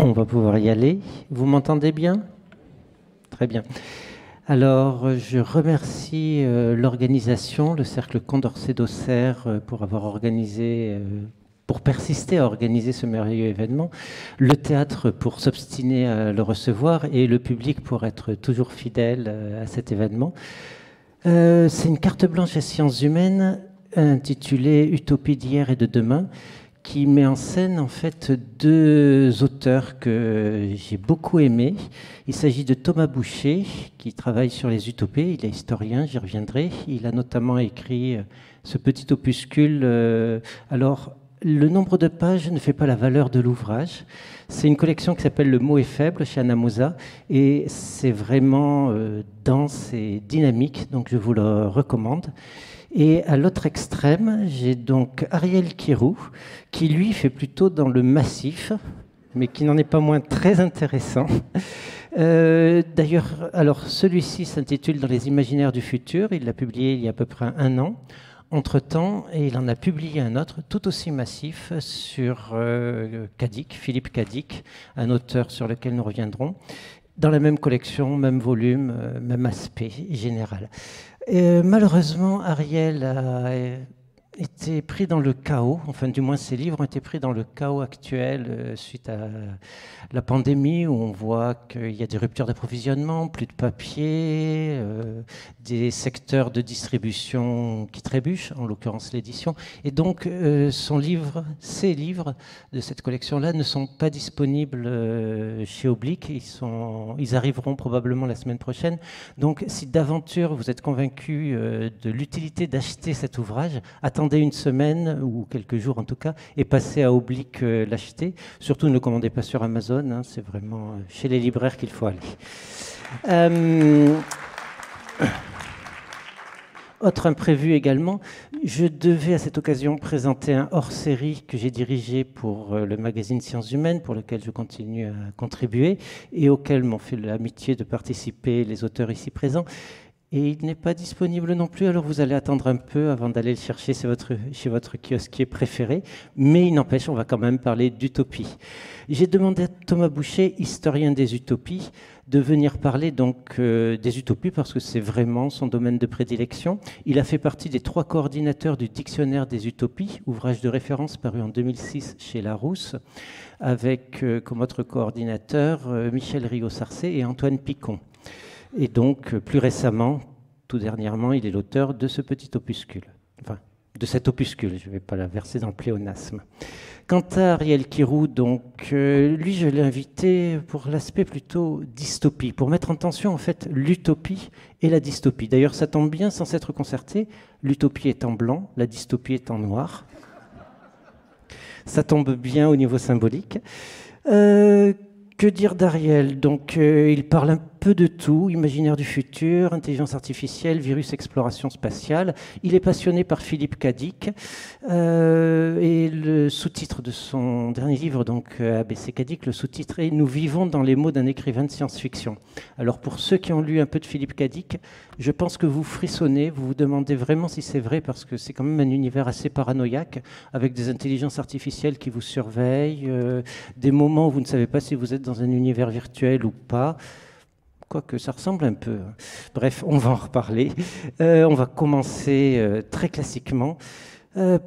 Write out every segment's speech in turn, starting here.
On va pouvoir y aller. Vous m'entendez bien? Très bien. Alors, je remercie l'organisation, le Cercle Condorcet d'Auxerre, pour avoir organisé, pour persister à organiser ce merveilleux événement, le théâtre pour s'obstiner à le recevoir et le public pour être toujours fidèle à cet événement. C'est une carte blanche à sciences humaines intitulée Utopie d'hier et de demain, qui met en scène en fait deux auteurs que j'ai beaucoup aimés. Il s'agit de Thomas Boucher, qui travaille sur les utopies. Il est historien, j'y reviendrai. Il a notamment écrit ce petit opuscule. Alors, le nombre de pages ne fait pas la valeur de l'ouvrage. C'est une collection qui s'appelle Le mot est faible chez Anamosa, et c'est vraiment dense et dynamique, donc je vous le recommande. Et à l'autre extrême, j'ai donc Ariel Kirou, qui lui fait plutôt dans le massif, mais qui n'en est pas moins très intéressant. D'ailleurs, alors celui-ci s'intitule Dans les imaginaires du futur. Il l'a publié il y a à peu près un an. Entre-temps, et il en a publié un autre tout aussi massif sur Cadic, Philippe Cadic, un auteur sur lequel nous reviendrons, dans la même collection, même volume, même aspect général. Malheureusement, Ariel a été pris dans le chaos, enfin du moins ses livres ont été pris dans le chaos actuel suite à la pandémie, où on voit qu'il y a des ruptures d'approvisionnement, plus de papier, des secteurs de distribution qui trébuchent, en l'occurrence l'édition. Et donc ces livres de cette collection-là ne sont pas disponibles chez Oblique. Ils arriveront probablement la semaine prochaine. Donc si d'aventure vous êtes convaincu de l'utilité d'acheter cet ouvrage, attendez une semaine ou quelques jours en tout cas et passez à Oblique l'acheter. Surtout ne le commandez pas sur Amazon, hein, c'est vraiment chez les libraires qu'il faut aller. Autre imprévu également, je devais à cette occasion présenter un hors-série que j'ai dirigé pour le magazine Sciences Humaines, pour lequel je continue à contribuer et auquel m'ont fait l'amitié de participer les auteurs ici présents. Et il n'est pas disponible non plus, alors vous allez attendre un peu avant d'aller le chercher chez votre kiosquier préféré. Mais il n'empêche, on va quand même parler d'utopie. J'ai demandé à Thomas Boucher, historien des utopies, de venir parler donc des utopies parce que c'est vraiment son domaine de prédilection. Il a fait partie des 3 coordinateurs du Dictionnaire des utopies, ouvrage de référence paru en 2006 chez Larousse, avec comme autre coordinateur Michel Rigaud-Sarcé et Antoine Picon. Et donc, plus récemment, tout dernièrement, il est l'auteur de ce petit opuscule. Enfin, de cet opuscule, je ne vais pas la verser dans le pléonasme. Quant à Ariel Kirou, donc, lui, je l'ai invité pour l'aspect plutôt dystopie, pour mettre en tension, en fait, l'utopie et la dystopie. D'ailleurs, ça tombe bien, sans s'être concerté, l'utopie est en blanc, la dystopie est en noir. Ça tombe bien au niveau symbolique. Que dire d'Ariel? Donc, il parle un peu de tout, imaginaire du futur, intelligence artificielle, virus, exploration spatiale. Il est passionné par Philippe Cadic. Et le sous-titre de son dernier livre, donc ABC Cadic, le sous-titre est « Nous vivons dans les mots d'un écrivain de science-fiction ». Alors, pour ceux qui ont lu un peu de Philippe Cadic, je pense que vous frissonnez, vous vous demandez vraiment si c'est vrai, parce que c'est quand même un univers assez paranoïaque, avec des intelligences artificielles qui vous surveillent, des moments où vous ne savez pas si vous êtes dans un univers virtuel ou pas. Quoique ça ressemble un peu. Bref, on va en reparler. On va commencer très classiquement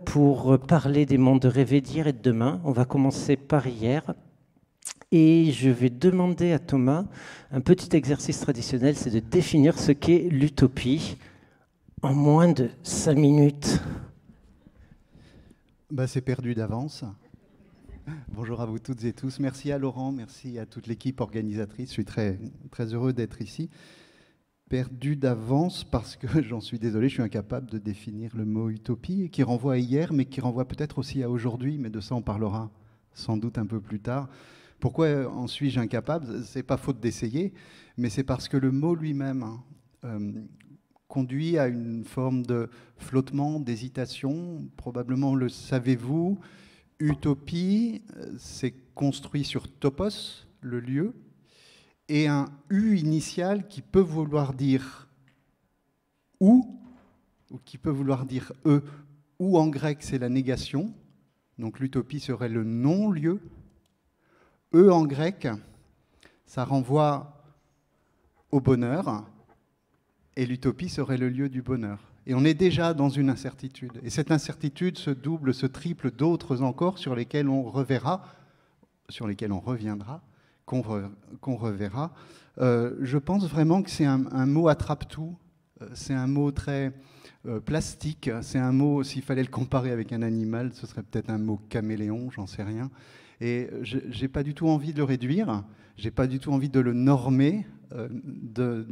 pour parler des mondes rêvés d'hier et de demain. On va commencer par hier. Et je vais demander à Thomas un petit exercice traditionnel, c'est de définir ce qu'est l'utopie en moins de 5 minutes. C'est perdu d'avance. Bonjour à vous toutes et tous. Merci à Laurent, merci à toute l'équipe organisatrice. Je suis très, très heureux d'être ici. Perdu d'avance parce que, j'en suis désolé, je suis incapable de définir le mot utopie, qui renvoie à hier, mais qui renvoie peut-être aussi à aujourd'hui, mais de ça on parlera sans doute un peu plus tard. Pourquoi en suis-je incapable? C'est pas faute d'essayer, mais c'est parce que le mot lui-même conduit à une forme de flottement, d'hésitation. Probablement le savez-vous. Utopie, c'est construit sur topos, le lieu, et un U initial qui peut vouloir dire ou qui peut vouloir dire ou en grec c'est la négation, donc l'utopie serait le non-lieu, E en grec, ça renvoie au bonheur, et l'utopie serait le lieu du bonheur. Et on est déjà dans une incertitude. Et cette incertitude se double, se triple d'autres encore sur lesquelles on reverra, sur lesquelles on reviendra, qu'on reverra. Je pense vraiment que c'est un mot attrape-tout. C'est un mot très plastique. C'est un mot, s'il fallait le comparer avec un animal, ce serait peut-être un mot caméléon, j'en sais rien. Et je n'ai pas du tout envie de le réduire. Je n'ai pas du tout envie de le normer, de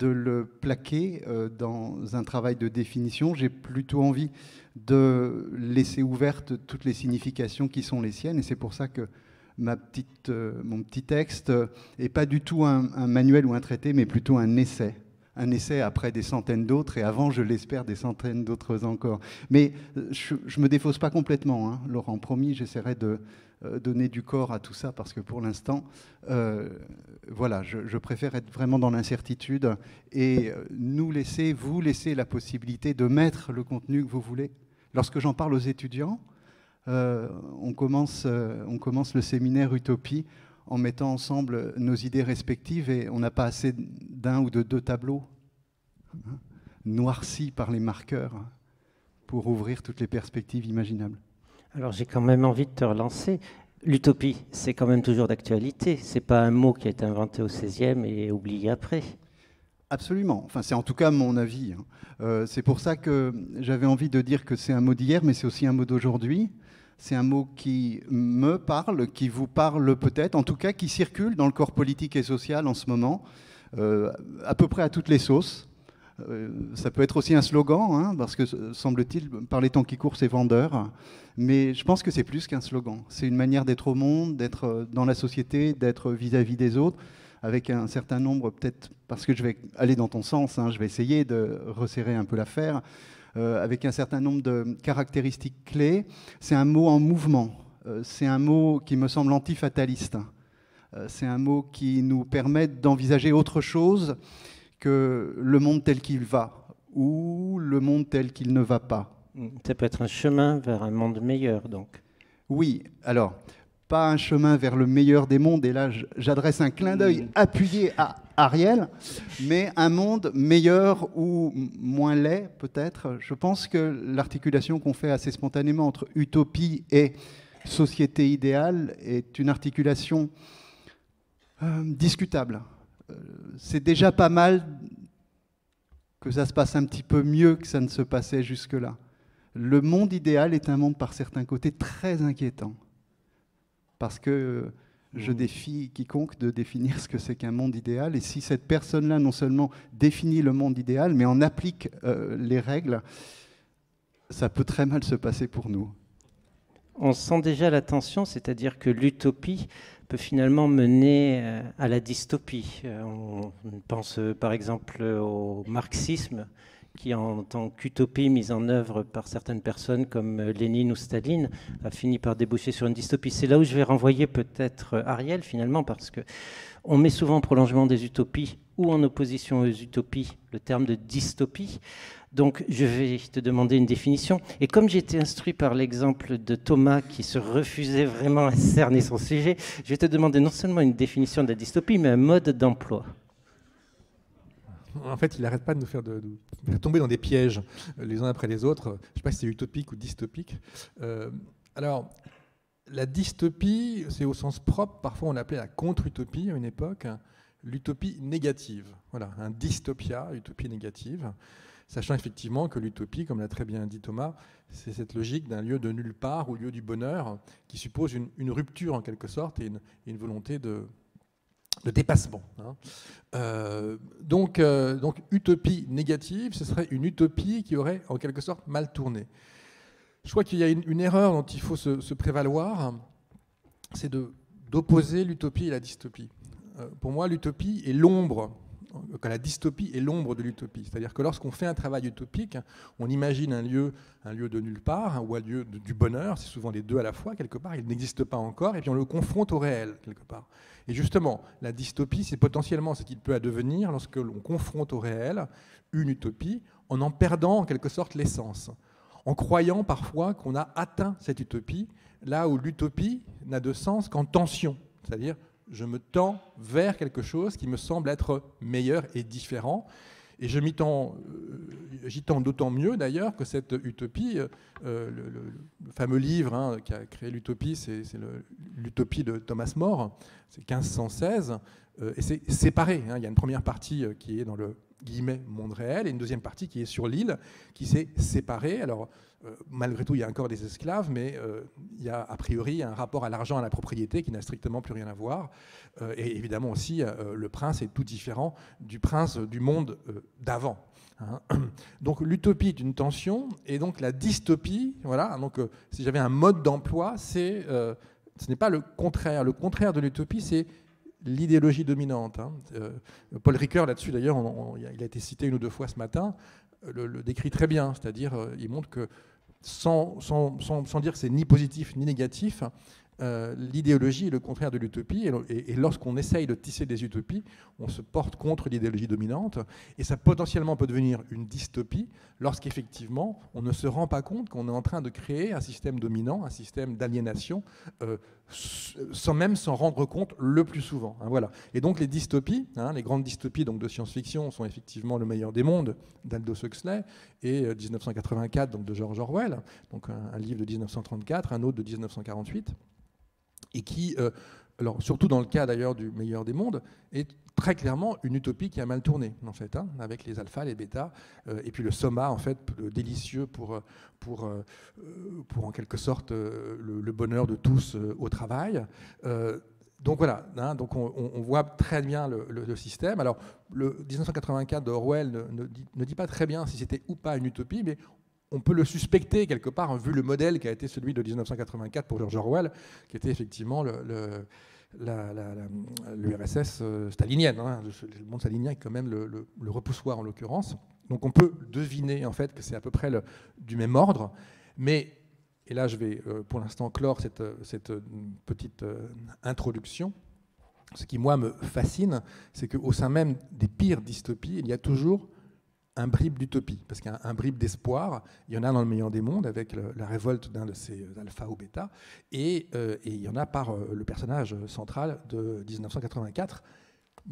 le plaquer dans un travail de définition. J'ai plutôt envie de laisser ouvertes toutes les significations qui sont les siennes. Et c'est pour ça que mon petit texte n'est pas du tout un manuel ou un traité, mais plutôt un essai. Un essai après des centaines d'autres, et avant, je l'espère, des centaines d'autres encore. Mais je ne me défausse pas complètement, hein, Laurent. Promis, j'essaierai de donner du corps à tout ça, parce que pour l'instant, voilà, je préfère être vraiment dans l'incertitude et vous laisser la possibilité de mettre le contenu que vous voulez. Lorsque j'en parle aux étudiants, on commence le séminaire Utopie en mettant ensemble nos idées respectives, et on n'a pas assez d'un ou de deux tableaux noircis par les marqueurs pour ouvrir toutes les perspectives imaginables. Alors j'ai quand même envie de te relancer. L'utopie, c'est quand même toujours d'actualité. Ce n'est pas un mot qui a été inventé au XVIe et oublié après. Absolument. Enfin, c'est en tout cas mon avis. C'est pour ça que j'avais envie de dire que c'est un mot d'hier, mais c'est aussi un mot d'aujourd'hui. C'est un mot qui me parle, qui vous parle peut-être, en tout cas qui circule dans le corps politique et social en ce moment, à peu près à toutes les sauces. Ça peut être aussi un slogan, hein, parce que, semble-t-il, par les temps qui courent, c'est vendeur. Mais je pense que c'est plus qu'un slogan. C'est une manière d'être au monde, d'être dans la société, d'être vis-à-vis des autres, avec un certain nombre, peut-être, parce que je vais aller dans ton sens, hein, je vais essayer de resserrer un peu l'affaire, avec un certain nombre de caractéristiques clés. C'est un mot en mouvement. C'est un mot qui me semble antifataliste. C'est un mot qui nous permet d'envisager autre chose que le monde tel qu'il va, ou le monde tel qu'il ne va pas. Ça peut être un chemin vers un monde meilleur, donc. Oui, alors, pas un chemin vers le meilleur des mondes, et là j'adresse un clin d'œil appuyé à Ariel, mais un monde meilleur ou moins laid, peut-être. Je pense que l'articulation qu'on fait assez spontanément entre utopie et société idéale est une articulation discutable. C'est déjà pas mal que ça se passe un petit peu mieux que ça ne se passait jusque-là. Le monde idéal est un monde par certains côtés très inquiétant, parce que je défie quiconque de définir ce que c'est qu'un monde idéal, et si cette personne-là non seulement définit le monde idéal, mais en applique les règles, ça peut très mal se passer pour nous. On sent déjà la tension, c'est-à-dire que l'utopie peut finalement mener à la dystopie. On pense par exemple au marxisme, qui en tant qu'utopie mise en œuvre par certaines personnes comme Lénine ou Staline a fini par déboucher sur une dystopie. C'est là où je vais renvoyer peut-être Ariel finalement, parce qu'on met souvent en prolongement des utopies ou en opposition aux utopies le terme de dystopie. Donc je vais te demander une définition. Et comme j'ai été instruit par l'exemple de Thomas qui se refusait vraiment à cerner son sujet, je vais te demander non seulement une définition de la dystopie, mais un mode d'emploi. En fait, il n'arrête pas de nous faire tomber dans des pièges les uns après les autres. Je ne sais pas si c'est utopique ou dystopique. Alors, la dystopie, c'est au sens propre. Parfois, on l'appelait la contre-utopie à une époque. L'utopie négative. Voilà, un dystopia, utopie négative. Sachant effectivement que l'utopie, comme l'a très bien dit Thomas, c'est cette logique d'un lieu de nulle part ou lieu du bonheur qui suppose une rupture en quelque sorte et une volonté de dépassement. Donc, utopie négative, ce serait une utopie qui aurait en quelque sorte mal tourné. Je crois qu'il y a une erreur dont il faut se prévaloir, c'est d'opposer l'utopie et la dystopie. Pour moi, l'utopie est l'ombre, quand la dystopie est l'ombre de l'utopie. C'est-à-dire que lorsqu'on fait un travail utopique, on imagine un lieu de nulle part, ou un lieu du bonheur, c'est souvent les deux à la fois, quelque part, il n'existe pas encore, et puis on le confronte au réel, quelque part. Et justement, la dystopie, c'est potentiellement ce qu'il peut addevenir lorsque l'on confronte au réel une utopie, en perdant en quelque sorte l'essence. en croyant parfois qu'on a atteint cette utopie, là où l'utopie n'a de sens qu'en tension, c'est-à-dire je me tends vers quelque chose qui me semble être meilleur et différent. Et j'y tends d'autant mieux d'ailleurs que cette utopie, le fameux livre qui a créé l'utopie, c'est l'utopie de Thomas More, c'est 1516, et c'est séparé. Il y a une première partie qui est dans le guillemets monde réel et une deuxième partie qui est sur l'île, qui s'est séparée. Alors, malgré tout, il y a encore des esclaves, mais il y a a priori un rapport à l'argent, à la propriété qui n'a strictement plus rien à voir. Et évidemment aussi, le prince est tout différent du prince du monde d'avant. Donc l'utopie est une tension, et donc la dystopie, voilà. Donc si j'avais un mode d'emploi, ce n'est pas le contraire. Le contraire de l'utopie, c'est l'idéologie dominante. Paul Ricoeur, là-dessus, d'ailleurs, il a été cité une ou deux fois ce matin, le décrit très bien. C'est-à-dire, il montre que sans dire que c'est ni positif ni négatif, l'idéologie est le contraire de l'utopie, et lorsqu'on essaye de tisser des utopies, on se porte contre l'idéologie dominante, et ça potentiellement peut devenir une dystopie lorsqu'effectivement on ne se rend pas compte qu'on est en train de créer un système dominant, un système d'aliénation, sans même s'en rendre compte le plus souvent. Voilà. Et donc les dystopies, les grandes dystopies donc de science-fiction sont effectivement Le meilleur des mondes d'Aldous Huxley et 1984 donc de George Orwell, donc un livre de 1934, un autre de 1948. Et qui, alors surtout dans le cas d'ailleurs du meilleur des mondes, est très clairement une utopie qui a mal tourné, en fait, avec les alphas, les bêtas, et puis le soma, en fait, délicieux pour en quelque sorte le bonheur de tous au travail. Donc voilà, donc on voit très bien le système. Alors, le 1984 d'Orwell ne dit pas très bien si c'était ou pas une utopie, mais on peut le suspecter quelque part, vu le modèle qui a été celui de 1984 pour George Orwell, qui était effectivement l'URSS stalinienne. Le monde stalinien est quand même le repoussoir en l'occurrence. Donc on peut deviner en fait que c'est à peu près du même ordre. Mais, et là je vais pour l'instant clore cette petite introduction, ce qui moi me fascine, c'est qu'au sein même des pires dystopies, il y a toujours un bribe d'utopie, parce qu'il y a un bribe d'espoir. Il y en a dans Le meilleur des mondes avec la révolte d'un de ces alpha ou bêta, et il y en a par le personnage central de 1984,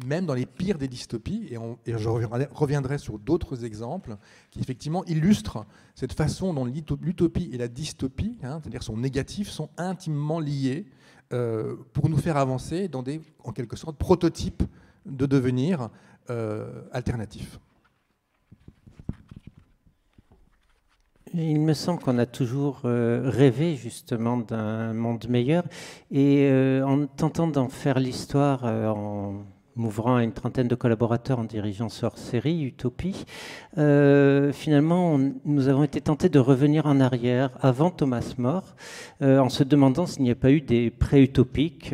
même dans les pires des dystopies, et je reviendrai sur d'autres exemples qui effectivement illustrent cette façon dont l'utopie et la dystopie, c'est-à-dire son négatif, sont intimement liés pour nous faire avancer dans des, en quelque sorte, prototypes de devenir alternatifs. Il me semble qu'on a toujours rêvé justement d'un monde meilleur, et en tentant d'en faire l'histoire, en m'ouvrant à une trentaine de collaborateurs en dirigeant ce hors-série Utopie, finalement nous avons été tentés de revenir en arrière avant Thomas More, en se demandant s'il n'y a pas eu des pré-utopiques,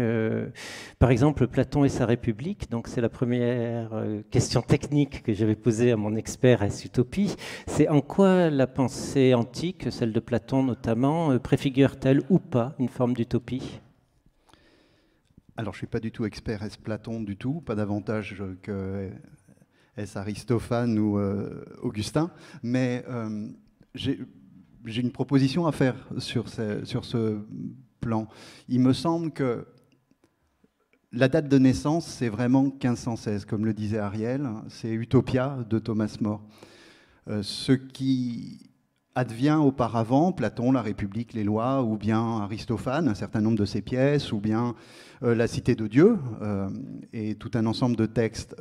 par exemple Platon et sa République. Donc c'est la première question technique que j'avais posée à mon expert S-Utopie, c'est en quoi la pensée antique, celle de Platon notamment, préfigure-t-elle ou pas une forme d'utopie ? Alors, je ne suis pas du tout expert S-Platon du tout, pas davantage que S-Aristophane ou Augustin, mais j'ai une proposition à faire sur ce plan. Il me semble que la date de naissance, c'est vraiment 1516, comme le disait Ariel, c'est Utopia de Thomas More. Ce qui advient auparavant, Platon, la République, les lois, ou bien Aristophane, un certain nombre de ses pièces, ou bien la Cité de Dieu, et tout un ensemble de textes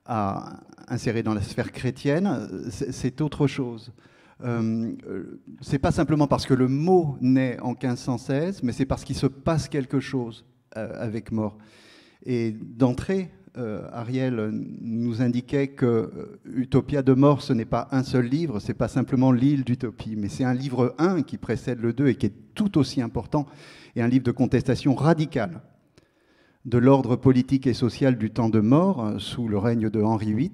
à insérer dans la sphère chrétienne, c'est autre chose. C'est pas simplement parce que le mot naît en 1516, mais c'est parce qu'il se passe quelque chose avec More. Et d'entrée, Ariel nous indiquait que Utopia de More, ce n'est pas un seul livre, c'est pas simplement l'île d'Utopie, mais c'est un livre 1 qui précède le 2 et qui est tout aussi important, et un livre de contestation radicale de l'ordre politique et social du temps de More, sous le règne de Henri VIII.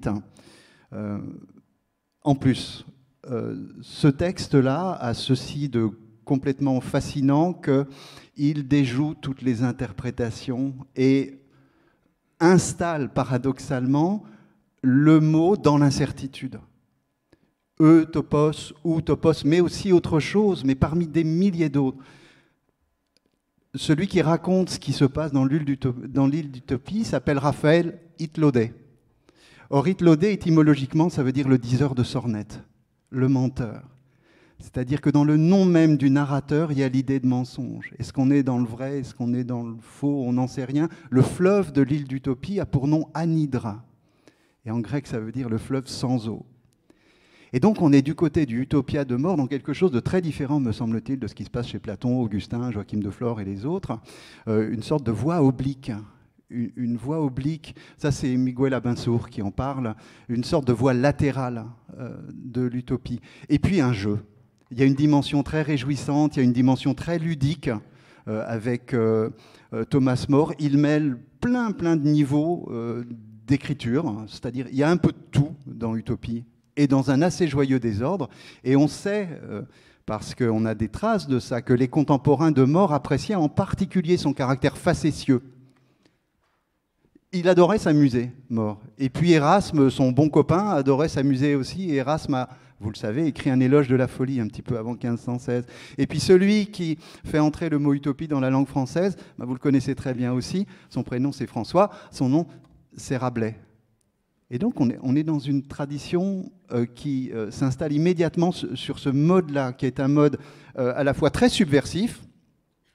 En plus, ce texte-là a ceci de complètement fascinant qu'il déjoue toutes les interprétations et installe paradoxalement le mot dans l'incertitude. Topos ou Topos, mais aussi autre chose, mais parmi des milliers d'autres. Celui qui raconte ce qui se passe dans l'île d'Utopie s'appelle Raphaël Itlodé. Or, Itlodé, étymologiquement, ça veut dire le diseur de sornettes, le menteur. C'est-à-dire que dans le nom même du narrateur, il y a l'idée de mensonge. Est-ce qu'on est dans le vrai? Est-ce qu'on est dans le faux? On n'en sait rien. Le fleuve de l'île d'Utopie a pour nom Anhydra. Et en grec, ça veut dire le fleuve sans eau. Et donc, on est du côté du Utopia de mort, dans quelque chose de très différent, me semble-t-il, de ce qui se passe chez Platon, Augustin, Joachim de Flore et les autres. Une sorte de voie oblique. Une voie oblique, ça c'est Miguel Abinsour qui en parle, une sorte de voie latérale de l'utopie. Et puis un jeu. Il y a une dimension très réjouissante, il y a une dimension très ludique avec Thomas More. Il mêle plein de niveaux d'écriture, c'est-à-dire il y a un peu de tout dans Utopie, et dans un assez joyeux désordre. Et on sait, parce qu'on a des traces de ça, que les contemporains de More appréciaient en particulier son caractère facétieux. Il adorait s'amuser, More. Et puis Erasme, son bon copain, adorait s'amuser aussi. Et Erasme a, vous le savez, écrit un éloge de la folie un petit peu avant 1516. Et puis celui qui fait entrer le mot utopie dans la langue française, vous le connaissez très bien aussi, son prénom c'est François, son nom c'est Rabelais. Et donc on est dans une tradition qui s'installe immédiatement sur ce mode-là, qui est un mode à la fois très subversif.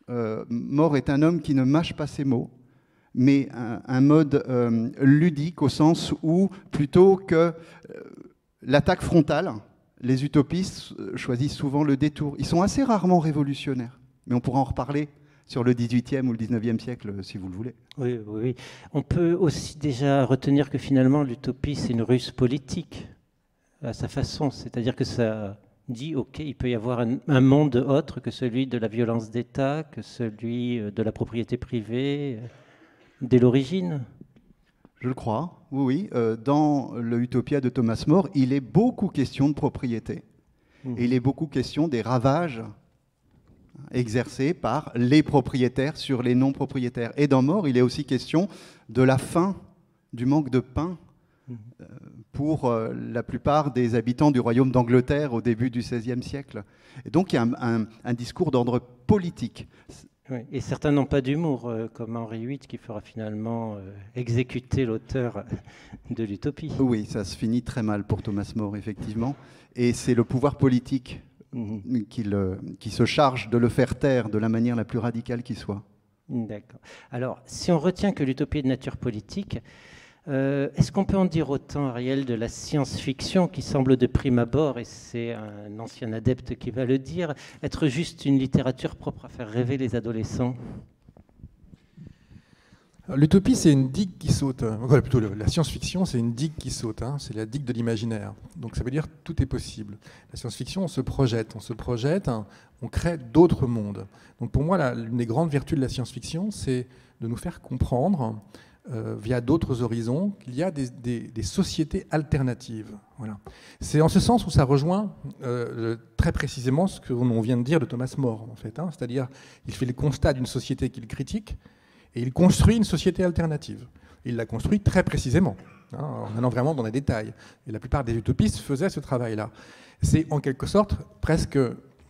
More est un homme qui ne mâche pas ses mots, mais un mode ludique au sens où, plutôt que l'attaque frontale, les utopistes choisissent souvent le détour. Ils sont assez rarement révolutionnaires, mais on pourra en reparler sur le XVIIIe ou le XIXe siècle, si vous le voulez. Oui. On peut aussi déjà retenir que finalement, l'utopie, c'est une ruse politique, à sa façon. C'est-à-dire que ça dit, OK, il peut y avoir un monde autre que celui de la violence d'État, que celui de la propriété privée, dès l'origine. Je le crois, oui. Dans le Utopia de Thomas More, il est beaucoup question de propriété. Et il est beaucoup question des ravages exercés par les propriétaires sur les non-propriétaires. Et dans More, il est aussi question de la faim, du manque de pain pour la plupart des habitants du royaume d'Angleterre au début du XVIe siècle. Et donc il y a un discours d'ordre politique. Oui, et certains n'ont pas d'humour, comme Henri VIII, qui fera finalement exécuter l'auteur de l'utopie. Oui, ça se finit très mal pour Thomas More, effectivement. Et c'est le pouvoir politique qui se charge de le faire taire de la manière la plus radicale qui soit. D'accord. Alors, si on retient que l'utopie est de nature politique, est-ce qu'on peut en dire autant, Ariel, de la science-fiction qui semble de prime abord, et c'est un ancien adepte qui va le dire, être juste une littérature propre à faire rêver les adolescents? L'utopie, c'est une digue qui saute. Voilà, plutôt la science-fiction, c'est une digue qui saute. C'est la digue de l'imaginaire. Donc ça veut dire tout est possible. La science-fiction, on se projette, on crée d'autres mondes. Donc pour moi, l'une des grandes vertus de la science-fiction, c'est de nous faire comprendre, via d'autres horizons, qu'il y a des sociétés alternatives. Voilà. C'est en ce sens où ça rejoint très précisément ce qu'on vient de dire de Thomas More, en fait. C'est-à-dire, il fait le constat d'une société qu'il critique, et il construit une société alternative. Il la construit très précisément, en allant vraiment dans les détails. Et la plupart des utopistes faisaient ce travail-là. C'est en quelque sorte presque,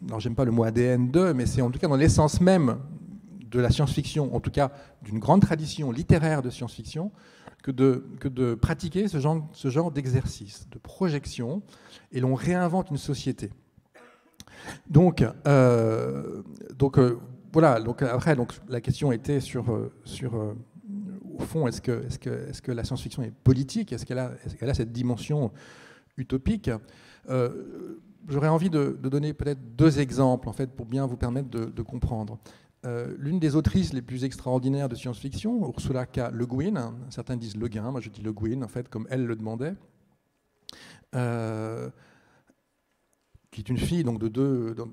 non, j'aime pas le mot ADN de, mais c'est en tout cas dans l'essence même de la science-fiction, en tout cas d'une grande tradition littéraire de science-fiction, que de pratiquer ce genre d'exercice, de projection, et l'on réinvente une société. Donc voilà, après, la question était sur au fond, est-ce que la science-fiction est politique? Est-ce qu'elle a cette dimension utopique? J'aurais envie de donner peut-être deux exemples, en fait, pour bien vous permettre de comprendre. L'une des autrices les plus extraordinaires de science-fiction, Ursula K. Le Guin, certains disent Le Guin, moi je dis Le Guin, en fait, comme elle le demandait, qui est une fille donc,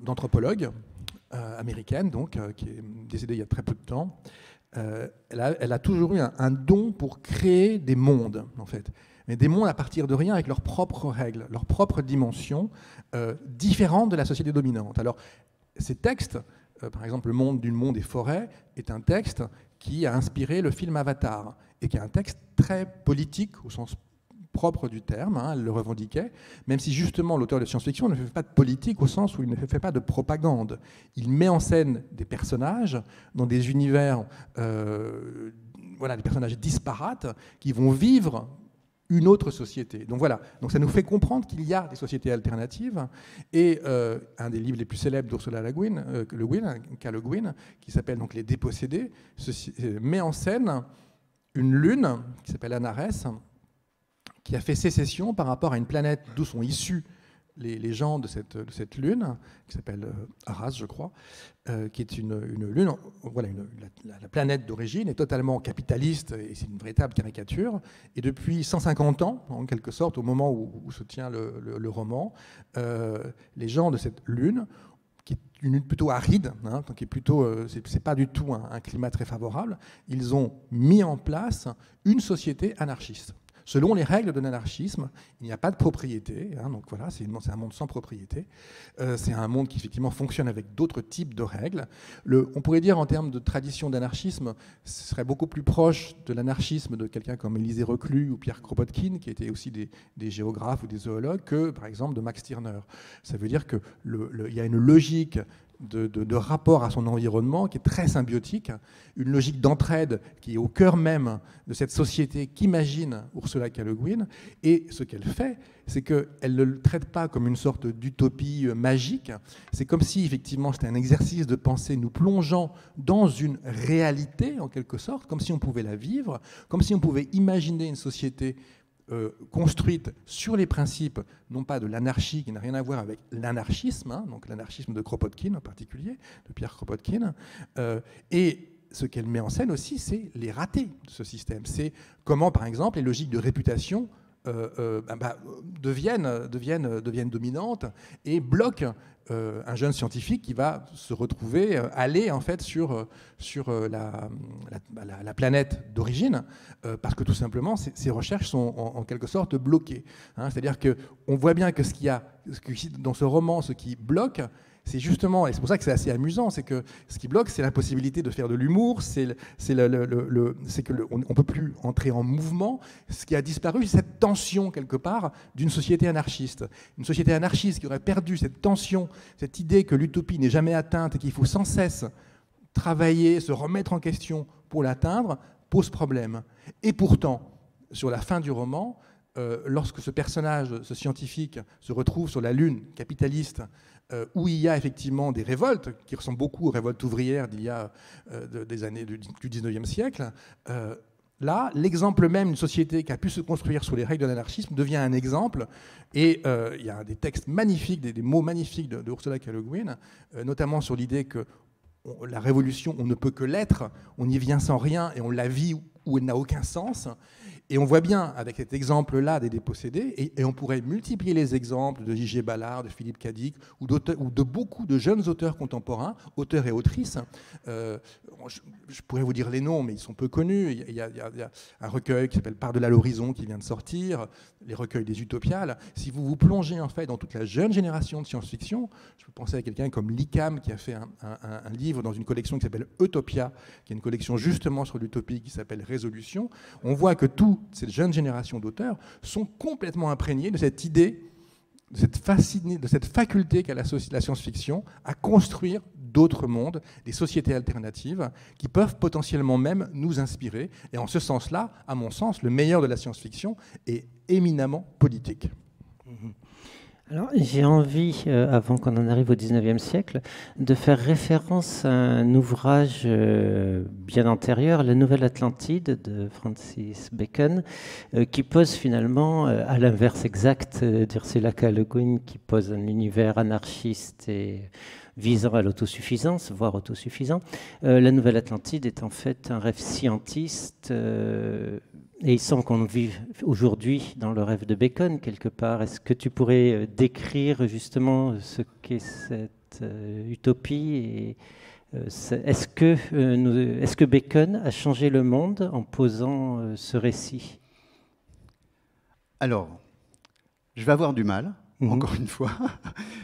d'anthropologue, américaine, donc, qui est décédée il y a très peu de temps. Elle a toujours eu un don pour créer des mondes, en fait. Mais des mondes à partir de rien, avec leurs propres règles, leurs propres dimensions, différentes de la société dominante. Alors, ces textes, par exemple, Le monde du monde et forêt, est un texte qui a inspiré le film Avatar, et qui est un texte très politique, au sens propre du terme, hein, elle le revendiquait, même si justement l'auteur de science-fiction ne fait pas de politique au sens où il ne fait pas de propagande. Il met en scène des personnages dans des univers, voilà, des personnages disparates qui vont vivre une autre société. Donc voilà, donc ça nous fait comprendre qu'il y a des sociétés alternatives. Et un des livres les plus célèbres d'Ursula Le Guin, Le Guin, qui s'appelle donc Les Dépossédés, met en scène une lune qui s'appelle Anarès, qui a fait sécession par rapport à une planète d'où sont issus les gens de cette lune, qui s'appelle Arras, je crois, qui est une lune, voilà, la planète d'origine est totalement capitaliste, et c'est une véritable caricature. Et depuis 150 ans, en quelque sorte, au moment où se tient le roman, les gens de cette lune, qui est une lune plutôt aride, hein, qui est plutôt, c'est pas du tout un climat très favorable, ils ont mis en place une société anarchiste. Selon les règles de l'anarchisme, il n'y a pas de propriété, hein, donc voilà, c'est un monde sans propriété. C'est un monde qui effectivement fonctionne avec d'autres types de règles. On pourrait dire en termes de tradition d'anarchisme, ce serait beaucoup plus proche de l'anarchisme de quelqu'un comme Élisée Reclus ou Pierre Kropotkin, qui étaient aussi des géographes ou des zoologues, que par exemple de Max Stirner. Ça veut dire qu'il y a une logique de rapport à son environnement qui est très symbiotique, une logique d'entraide qui est au cœur même de cette société qu'imagine Ursula Le Guin. Et ce qu'elle fait, c'est qu'elle ne le traite pas comme une sorte d'utopie magique. C'est comme si, effectivement, c'était un exercice de pensée nous plongeant dans une réalité, en quelque sorte, comme si on pouvait la vivre, comme si on pouvait imaginer une société construite sur les principes, non pas de l'anarchie, qui n'a rien à voir avec l'anarchisme, hein, donc l'anarchisme de Kropotkin en particulier, de Pierre Kropotkin. Et ce qu'elle met en scène aussi, c'est les ratés de ce système. C'est comment, par exemple, les logiques de réputation deviennent dominantes et bloquent un jeune scientifique qui va se retrouver aller en fait sur la planète d'origine parce que tout simplement ses recherches sont en quelque sorte bloquées. Hein, c'est-à-dire qu'on voit bien que dans ce roman, ce qui bloque, c'est justement, et c'est pour ça que c'est assez amusant, c'est que ce qui bloque, c'est l'impossibilité de faire de l'humour, c'est qu'on ne peut plus entrer en mouvement. Ce qui a disparu, c'est cette tension, quelque part, d'une société anarchiste. Une société anarchiste qui aurait perdu cette tension, cette idée que l'utopie n'est jamais atteinte et qu'il faut sans cesse travailler, se remettre en question pour l'atteindre, pose problème. Et pourtant, sur la fin du roman, lorsque ce personnage, ce scientifique, se retrouve sur la Lune capitaliste, où il y a effectivement des révoltes qui ressemblent beaucoup aux révoltes ouvrières d'il y a des années du 19e siècle, là, l'exemple même d'une société qui a pu se construire sous les règles de l'anarchisme devient un exemple. Et il y a des textes magnifiques, des mots magnifiques de Ursula Le Guin, notamment sur l'idée que la révolution, on ne peut que l'être, on y vient sans rien et on la vit où elle n'a aucun sens. Et on voit bien, avec cet exemple-là des dépossédés, et on pourrait multiplier les exemples de J.G. Ballard, de Philippe Cadic, ou de beaucoup de jeunes auteurs contemporains, auteurs et autrices. Je pourrais vous dire les noms, mais ils sont peu connus. Il y a un recueil qui s'appelle Par-delà l'horizon qui vient de sortir, les recueils des Utopiales. Si vous vous plongez en fait dans toute la jeune génération de science-fiction, je peux penser à quelqu'un comme Licam qui a fait un livre dans une collection qui s'appelle Utopia, qui est une collection justement sur l'utopie qui s'appelle Résolution. On voit que toute cette jeune génération d'auteurs sont complètement imprégnés de cette idée, de cette faculté qu'a la science-fiction à construire d'autres mondes, des sociétés alternatives qui peuvent potentiellement même nous inspirer. Et en ce sens-là, à mon sens, le meilleur de la science-fiction est éminemment politique. Alors, j'ai envie, avant qu'on en arrive au XIXe siècle, de faire référence à un ouvrage bien antérieur, La Nouvelle Atlantide de Francis Bacon, qui pose finalement, à l'inverse exact d'Ursula Le Guin, qui pose un univers anarchiste et visant à l'autosuffisance, voire autosuffisant. La Nouvelle Atlantide est en fait un rêve scientiste. Et il semble qu'on vive aujourd'hui dans le rêve de Bacon, quelque part. Est-ce que tu pourrais décrire justement ce qu'est cette utopie et est-ce que Bacon a changé le monde en posant ce récit? Alors, je vais avoir du mal, encore une fois,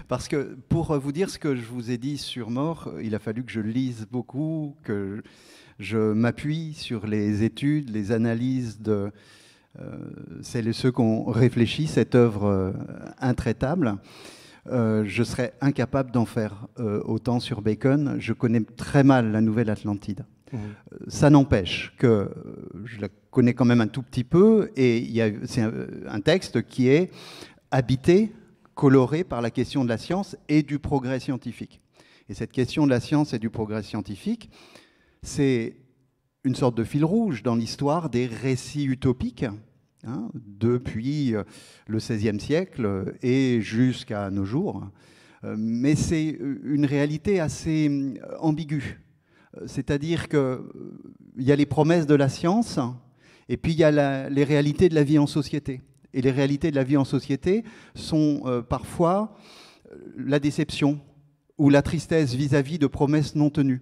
parce que pour vous dire ce que je vous ai dit sur More, il a fallu que je lise beaucoup, que je m'appuie sur les études, les analyses celles et ceux qui ont réfléchi cette œuvre intraitable. Je serais incapable d'en faire autant sur Bacon. Je connais très mal la Nouvelle Atlantide. Ça n'empêche que je la connais quand même un tout petit peu, et c'est un texte qui est habité, coloré par la question de la science et du progrès scientifique. Et cette question de la science et du progrès scientifique, c'est une sorte de fil rouge dans l'histoire des récits utopiques, hein, depuis le XVIe siècle et jusqu'à nos jours. Mais c'est une réalité assez ambiguë. C'est-à-dire qu'il y a les promesses de la science, et puis il y a les réalités de la vie en société. Et les réalités de la vie en société sont parfois la déception ou la tristesse vis-à-vis de promesses non tenues.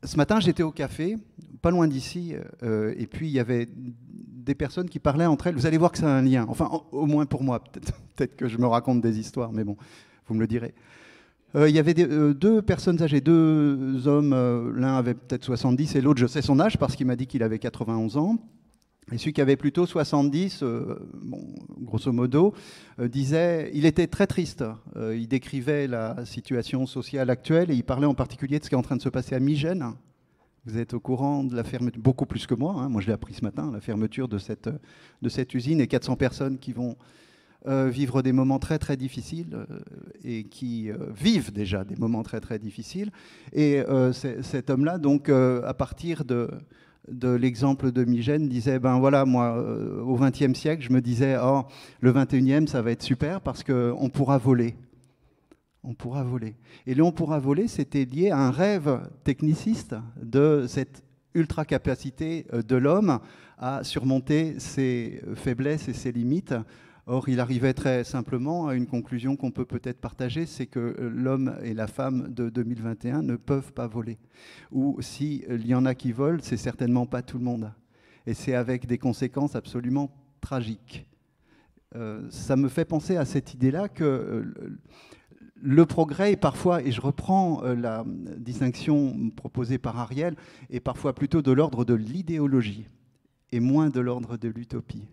Ce matin, j'étais au café, pas loin d'ici, et puis il y avait des personnes qui parlaient entre elles. Vous allez voir que ça a un lien, enfin au moins pour moi, peut-être que je me raconte des histoires, mais bon, vous me le direz. Il y avait deux personnes âgées, deux hommes, l'un avait peut-être 70 et l'autre, je sais son âge parce qu'il m'a dit qu'il avait 91 ans. Et celui qui avait plutôt 70, bon, grosso modo, disait, il était très triste. Il décrivait la situation sociale actuelle et il parlait en particulier de ce qui est en train de se passer à Migène. Vous êtes au courant de la fermeture, beaucoup plus que moi, hein, moi je l'ai appris ce matin, la fermeture de cette usine et 400 personnes qui vont vivre des moments très très difficiles et qui vivent déjà des moments très très difficiles. Et cet homme-là, donc à partir de l'exemple de Migène, disait, ben voilà, moi au XXe siècle, je me disais, oh, le XXIe, ça va être super parce qu'on pourra voler. On pourra voler. Et le on pourra voler, c'était lié à un rêve techniciste de cette ultra-capacité de l'homme à surmonter ses faiblesses et ses limites. Or, il arrivait très simplement à une conclusion qu'on peut peut-être partager, c'est que l'homme et la femme de 2021 ne peuvent pas voler. Ou s'il y en a qui volent, c'est certainement pas tout le monde. Et c'est avec des conséquences absolument tragiques. Ça me fait penser à cette idée-là que le progrès est parfois, et je reprends la distinction proposée par Ariel, est parfois plutôt de l'ordre de l'idéologie et moins de l'ordre de l'utopie.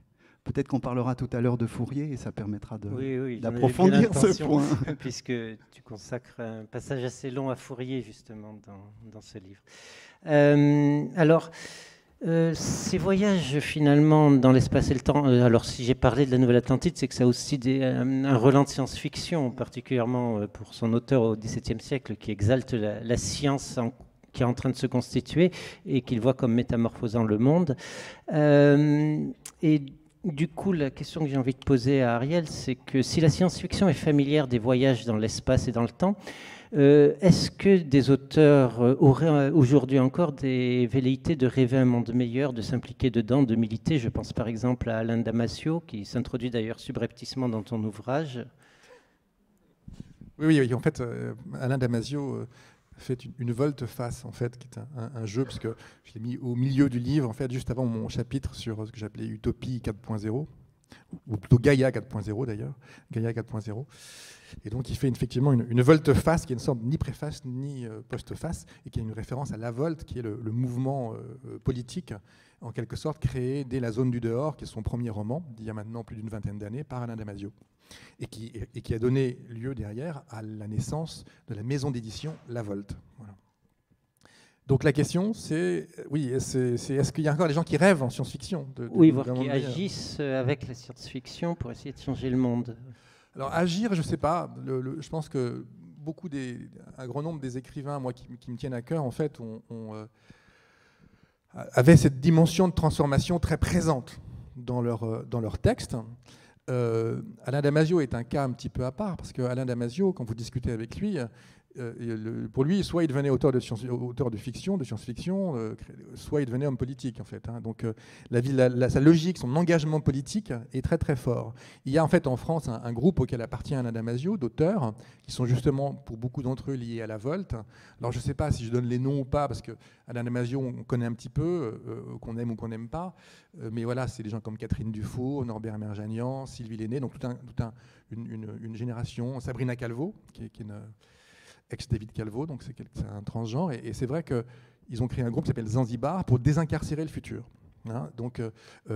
Peut-être qu'on parlera tout à l'heure de Fourier et ça permettra d'approfondir ce point. Puisque tu consacres un passage assez long à Fourier, justement, dans ce livre. Alors, ces voyages, finalement, dans l'espace et le temps, alors si j'ai parlé de la Nouvelle Atlantide, c'est que ça a aussi un relent de science-fiction, particulièrement pour son auteur au XVIIe siècle, qui exalte la science qui est en train de se constituer et qu'il voit comme métamorphosant le monde. Et du coup, la question que j'ai envie de poser à Ariel, c'est que si la science-fiction est familière des voyages dans l'espace et dans le temps, est-ce que des auteurs auraient aujourd'hui encore des velléités de rêver un monde meilleur, de s'impliquer dedans, de militer? Je pense par exemple à Alain Damasio, qui s'introduit d'ailleurs subrepticement dans ton ouvrage. Oui, en fait, Alain Damasio fait une volte-face, en fait, qui est un jeu, parce que je l'ai mis au milieu du livre, en fait, juste avant mon chapitre sur ce que j'appelais Utopie 4.0, ou plutôt Gaïa 4.0 d'ailleurs, Gaïa 4.0. Et donc il fait effectivement une volte-face, qui est une sorte ni préface ni post-face, et qui est une référence à la volte, qui est le mouvement politique, en quelque sorte créé dès La Zone du dehors, qui est son premier roman, d'il y a maintenant plus d'une vingtaine d'années, par Alain Damasio. Et qui a donné lieu derrière à la naissance de la maison d'édition La Volte. Voilà. Donc la question, c'est est-ce qu'il y a encore des gens qui rêvent en science-fiction Oui, voire qui agissent avec la science-fiction pour essayer de changer le monde. Alors agir, je ne sais pas. Je pense que un grand nombre des écrivains, moi, qui me tiennent à cœur, en fait, avaient cette dimension de transformation très présente dans leur texte. Alain Damasio est un cas un petit peu à part, parce que Alain Damasio, quand vous discutez avec lui, pour lui, soit il devenait auteur de fiction, de science-fiction, soit il devenait homme politique, en fait. Hein. Donc sa logique, son engagement politique est très très fort. Il y a en fait en France un groupe auquel appartient Alain Damasio, d'auteurs, qui sont justement, pour beaucoup d'entre eux, liés à la Volte. Alors je ne sais pas si je donne les noms ou pas, parce que Alain Damasio, on connaît un petit peu, qu'on aime ou qu'on n'aime pas, mais voilà, c'est des gens comme Catherine Dufault, Norbert Merjanian, Sylvie Lenné, donc une génération, Sabrina Calvo, qui est une ex-David Calvo, donc c'est un transgenre, et c'est vrai qu'ils ont créé un groupe qui s'appelle Zanzibar pour désincarcérer le futur. Hein, donc,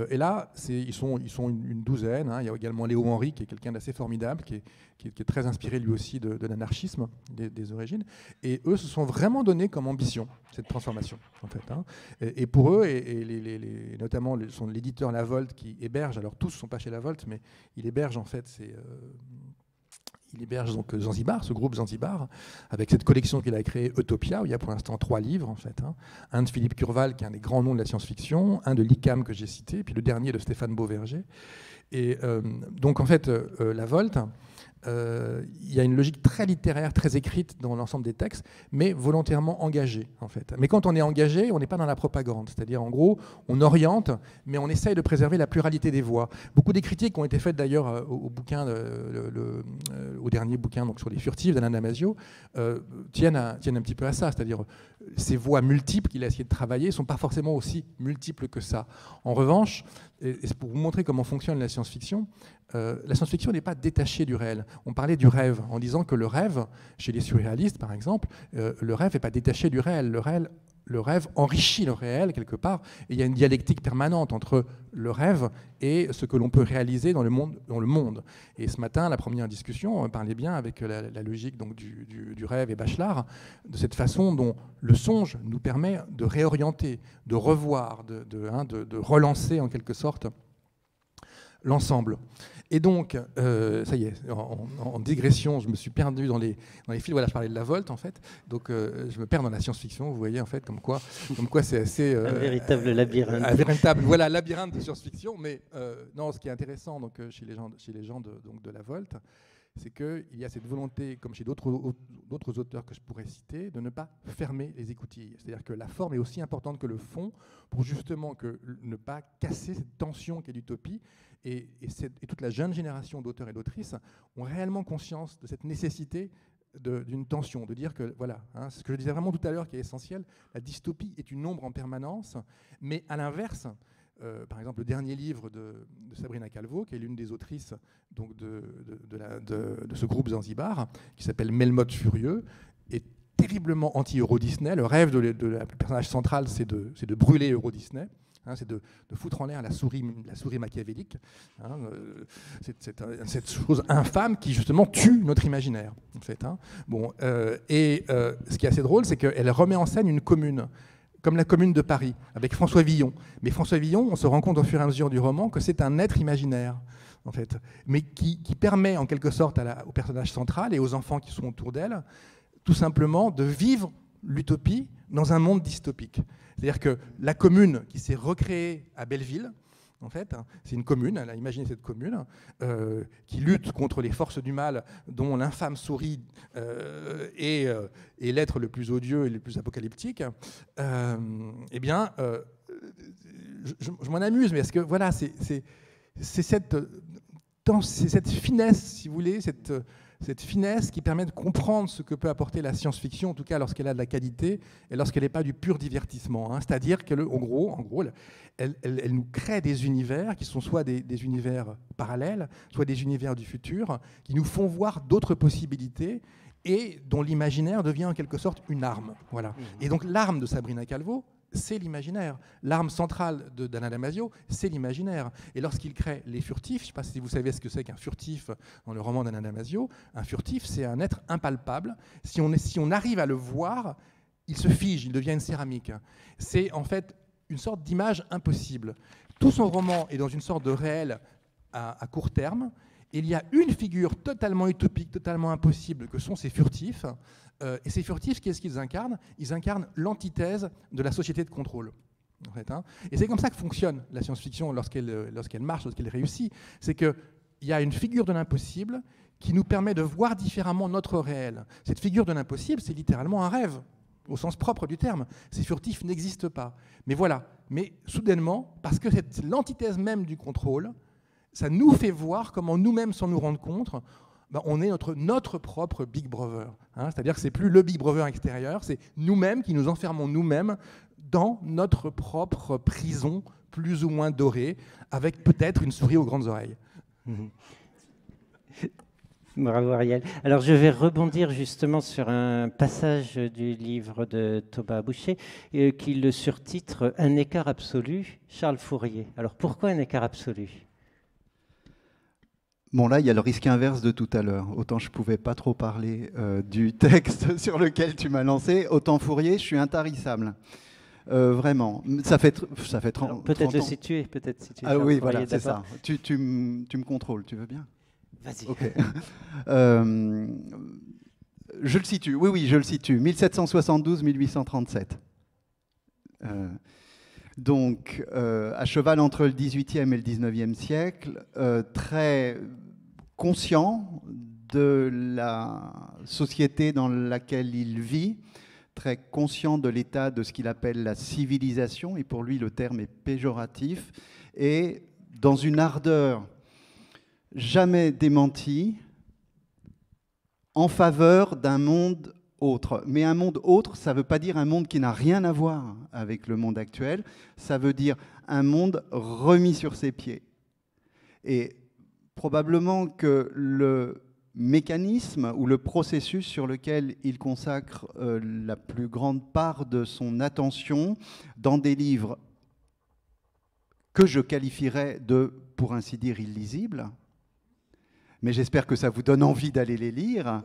et là, ils sont une douzaine. Hein. Il y a également Léo Henry, qui est quelqu'un d'assez formidable, qui est très inspiré lui aussi de l'anarchisme des origines. Et eux se sont vraiment donnés comme ambition cette transformation, en fait. Hein. Et pour eux, et notamment l'éditeur La Volte qui héberge, alors tous ne sont pas chez La Volte, mais il héberge en fait il héberge donc Zanzibar, ce groupe Zanzibar, avec cette collection qu'il a créée, Utopia, où il y a pour l'instant 3 livres, en fait. Hein. Un de Philippe Curval, qui est un des grands noms de la science-fiction, un de l'ICAM que j'ai cité, puis le dernier de Stéphane Beauverger. Et donc, en fait, La Volte, il y a une logique très littéraire, très écrite dans l'ensemble des textes, mais volontairement engagée, en fait. Mais quand on est engagé, on n'est pas dans la propagande. C'est-à-dire, en gros, on oriente, mais on essaye de préserver la pluralité des voix. Beaucoup des critiques ont été faites d'ailleurs au dernier bouquin donc, sur les furtifs d'Alain Damasio, tiennent un petit peu à ça. C'est-à-dire, ces voix multiples qu'il a essayé de travailler ne sont pas forcément aussi multiples que ça. En revanche, et c'est pour vous montrer comment fonctionne la science-fiction n'est pas détachée du réel. On parlait du rêve, en disant que le rêve, chez les surréalistes par exemple, le rêve n'est pas détaché du réel. Le rêve enrichit le réel quelque part, et il y a une dialectique permanente entre le rêve et ce que l'on peut réaliser dans le monde. Et ce matin, la première discussion, on parlait bien avec la logique donc, du rêve et Bachelard, de cette façon dont le songe nous permet de réorienter, de revoir, de relancer en quelque sorte l'ensemble. Et donc, ça y est, en digression, je me suis perdu dans les fils. Voilà, je parlais de La Volte, en fait. Donc, je me perds dans la science-fiction. Vous voyez, en fait, comme quoi c'est assez... un véritable labyrinthe. Un véritable, voilà, labyrinthe de science-fiction. Mais non, ce qui est intéressant donc, chez les gens de La Volte, c'est qu'il y a cette volonté, comme chez d'autres auteurs que je pourrais citer, de ne pas fermer les écoutilles. C'est-à-dire que la forme est aussi importante que le fond pour justement ne pas casser cette tension qu'est l'utopie. Et toute la jeune génération d'auteurs et d'autrices ont réellement conscience de cette nécessité d'une tension, de dire que, voilà, hein, ce que je disais vraiment tout à l'heure qui est essentiel, la dystopie est une ombre en permanence, mais à l'inverse, par exemple, le dernier livre de Sabrina Calvo, qui est l'une des autrices donc, de ce groupe Zanzibar, qui s'appelle Melmoth Furieux, est terriblement anti-Euro Disney. Le rêve de la personnage central, c'est de brûler Euro Disney. Hein, c'est de foutre en l'air la souris machiavélique. Hein, cette chose infâme qui, justement, tue notre imaginaire. En fait, hein. Bon, ce qui est assez drôle, c'est qu'elle remet en scène une commune, comme la commune de Paris, avec François Villon. Mais François Villon, on se rend compte au fur et à mesure du roman que c'est un être imaginaire, en fait, mais qui permet, en quelque sorte, au personnage central et aux enfants qui sont autour d'elle, tout simplement de vivre l'utopie dans un monde dystopique. C'est-à-dire que la commune qui s'est recréée à Belleville, en fait, c'est une commune, elle a imaginé cette commune, qui lutte contre les forces du mal, dont l'infâme souris est l'être le plus odieux et le plus apocalyptique. Eh bien, je m'en amuse, mais est-ce que, voilà, c'est cette finesse, si vous voulez, cette finesse qui permet de comprendre ce que peut apporter la science-fiction, en tout cas lorsqu'elle a de la qualité et lorsqu'elle n'est pas du pur divertissement. Hein. C'est-à-dire qu'en gros, elle nous crée des univers qui sont soit des univers parallèles, soit des univers du futur, qui nous font voir d'autres possibilités et dont l'imaginaire devient en quelque sorte une arme. Voilà. Et donc l'arme de Sabrina Calvo, c'est l'imaginaire. L'arme centrale d'Alain Damasio, c'est l'imaginaire. Et lorsqu'il crée les furtifs, je ne sais pas si vous savez ce que c'est qu'un furtif dans le roman d'Alain Damasio, un furtif, c'est un être impalpable. Si on arrive à le voir, il se fige, il devient une céramique. C'est en fait une sorte d'image impossible. Tout son roman est dans une sorte de réel à court terme. Il y a une figure totalement utopique, totalement impossible, que sont ces furtifs. Et ces furtifs, qu'est-ce qu'ils incarnent? Ils incarnent l'antithèse de la société de contrôle. En fait, hein. Et c'est comme ça que fonctionne la science-fiction lorsqu'elle marche, lorsqu'elle réussit. C'est qu'il y a une figure de l'impossible qui nous permet de voir différemment notre réel. Cette figure de l'impossible, c'est littéralement un rêve, au sens propre du terme. Ces furtifs n'existent pas. Mais voilà. Mais soudainement, parce que c'est l'antithèse même du contrôle, ça nous fait voir comment nous-mêmes, sans nous rendre compte, on est notre propre Big Brother. Hein. C'est-à-dire que ce n'est plus le Big Brother extérieur, c'est nous-mêmes qui nous enfermons nous-mêmes dans notre propre prison plus ou moins dorée, avec peut-être une souris aux grandes oreilles. Bravo Ariel. Alors je vais rebondir justement sur un passage du livre de Thomas Boucher qui le surtitre « Un écart absolu, Charles Fourier ». Alors pourquoi un écart absolu ? Bon, là, il y a le risque inverse de tout à l'heure. Autant je ne pouvais pas trop parler du texte sur lequel tu m'as lancé, autant Fourier, je suis intarissable. Vraiment. Ça fait 30 peut-être le ans. situer, peut-être situer. Ah oui, Fourier, voilà, c'est d'accord. ça. Tu me contrôles, tu veux bien ? Vas-y. Ok. Je le situe, oui, je le situe. 1772-1837. Donc, à cheval entre le XVIIIe et le XIXe siècle, très conscient de la société dans laquelle il vit, très conscient de l'état de ce qu'il appelle la civilisation, et pour lui le terme est péjoratif, et dans une ardeur jamais démentie, en faveur d'un monde autre. Mais un monde autre, ça ne veut pas dire un monde qui n'a rien à voir avec le monde actuel, ça veut dire un monde remis sur ses pieds. Et probablement que le mécanisme ou le processus sur lequel il consacre la plus grande part de son attention dans des livres que je qualifierais de, pour ainsi dire, illisibles, mais j'espère que ça vous donne envie d'aller les lire,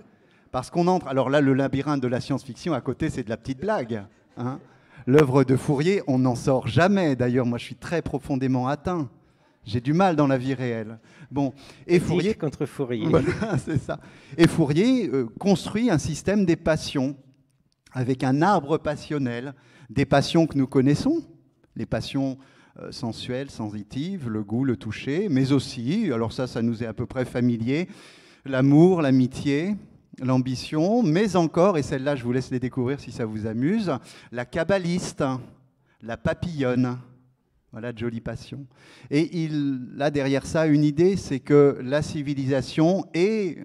parce qu'on entre... Alors là, le labyrinthe de la science-fiction, à côté, c'est de la petite blague. Hein. L'œuvre de Fourier, on n'en sort jamais. D'ailleurs, moi, je suis très profondément atteint. J'ai du mal dans la vie réelle. Bon, et Fourier... contre Fourier. Voilà, c'est ça. Et Fourier construit un système des passions, avec un arbre passionnel, des passions que nous connaissons, les passions sensuelles, sensitives, le goût, le toucher, mais aussi, alors ça nous est à peu près familier, l'amour, l'amitié, l'ambition, mais encore, et celle-là je vous laisse les découvrir si ça vous amuse, la kabbaliste, la papillonne. Voilà de jolies passions. Et il a derrière ça une idée, c'est que la civilisation et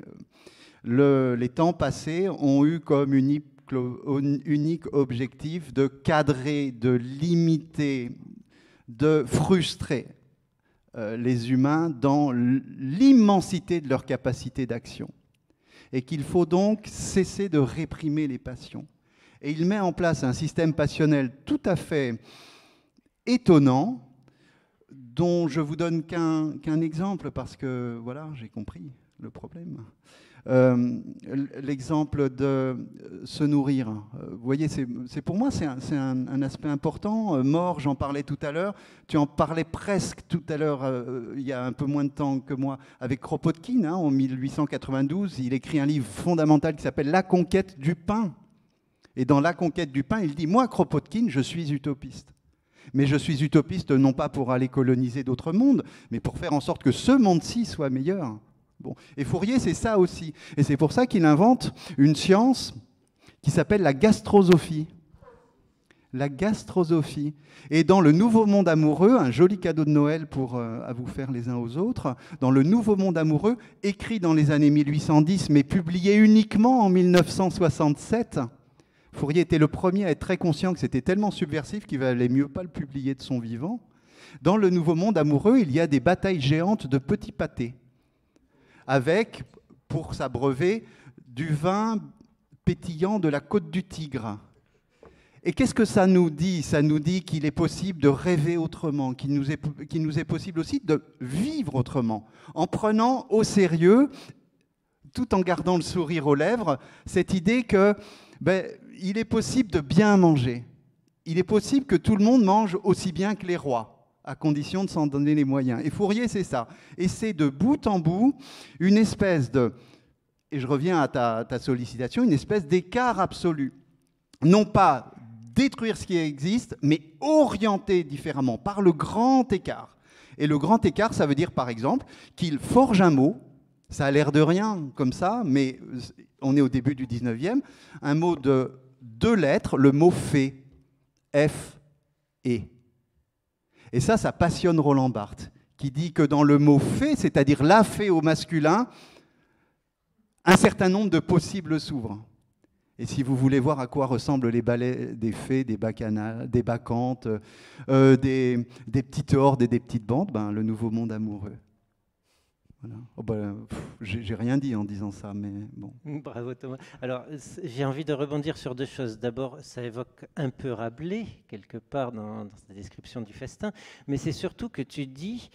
les temps passés ont eu comme unique objectif de cadrer, de limiter, de frustrer les humains dans l'immensité de leur capacité d'action. Et qu'il faut donc cesser de réprimer les passions. Et il met en place un système passionnel tout à fait étonnant, dont je vous donne qu'un exemple, parce que voilà, j'ai compris le problème. L'exemple de se nourrir. Vous voyez, pour moi, c'est un aspect important. Mort, j'en parlais tout à l'heure. Tu en parlais presque tout à l'heure, il y a un peu moins de temps que moi, avec Kropotkin. Hein, en 1892, il écrit un livre fondamental qui s'appelle « La conquête du pain ». Et dans « La conquête du pain », il dit « Moi, Kropotkin, je suis utopiste. Mais je suis utopiste non pas pour aller coloniser d'autres mondes, mais pour faire en sorte que ce monde-ci soit meilleur. » Bon. Et Fourier, c'est ça aussi. Et c'est pour ça qu'il invente une science qui s'appelle la gastrosophie. La gastrosophie. Et dans le Nouveau Monde amoureux, un joli cadeau de Noël à vous faire les uns aux autres, dans le Nouveau Monde amoureux, écrit dans les années 1810, mais publié uniquement en 1967, Fourier était le premier à être très conscient que c'était tellement subversif qu'il valait mieux pas le publier de son vivant. Dans le Nouveau Monde amoureux, il y a des batailles géantes de petits pâtés, avec, pour s'abreuver, du vin pétillant de la côte du Tigre. Et qu'est-ce que ça nous dit? Ça nous dit qu'il est possible de rêver autrement, qu'il nous est possible aussi de vivre autrement, en prenant au sérieux, tout en gardant le sourire aux lèvres, cette idée que il est possible de bien manger. Il est possible que tout le monde mange aussi bien que les rois, à condition de s'en donner les moyens. Et Fourier, c'est ça. Et c'est de bout en bout une espèce de, et je reviens à ta sollicitation, une espèce d'écart absolu. Non pas détruire ce qui existe, mais orienter différemment par le grand écart. Et le grand écart, ça veut dire par exemple qu'il forge un mot, ça a l'air de rien comme ça, mais on est au début du 19e, un mot de 2 lettres, le mot fait, F, E. Et ça passionne Roland Barthes, qui dit que dans le mot fée, c'est-à-dire la fée au masculin, un certain nombre de possibles s'ouvrent. Et si vous voulez voir à quoi ressemblent les ballets des fées, des bacchantes, des petites hordes et des petites bandes, le Nouveau Monde amoureux. Voilà. Oh bah, j'ai rien dit en disant ça, mais bon. Bravo Thomas. Alors, j'ai envie de rebondir sur deux choses. D'abord, ça évoque un peu Rabelais, quelque part dans sa description du festin, mais c'est surtout que tu dis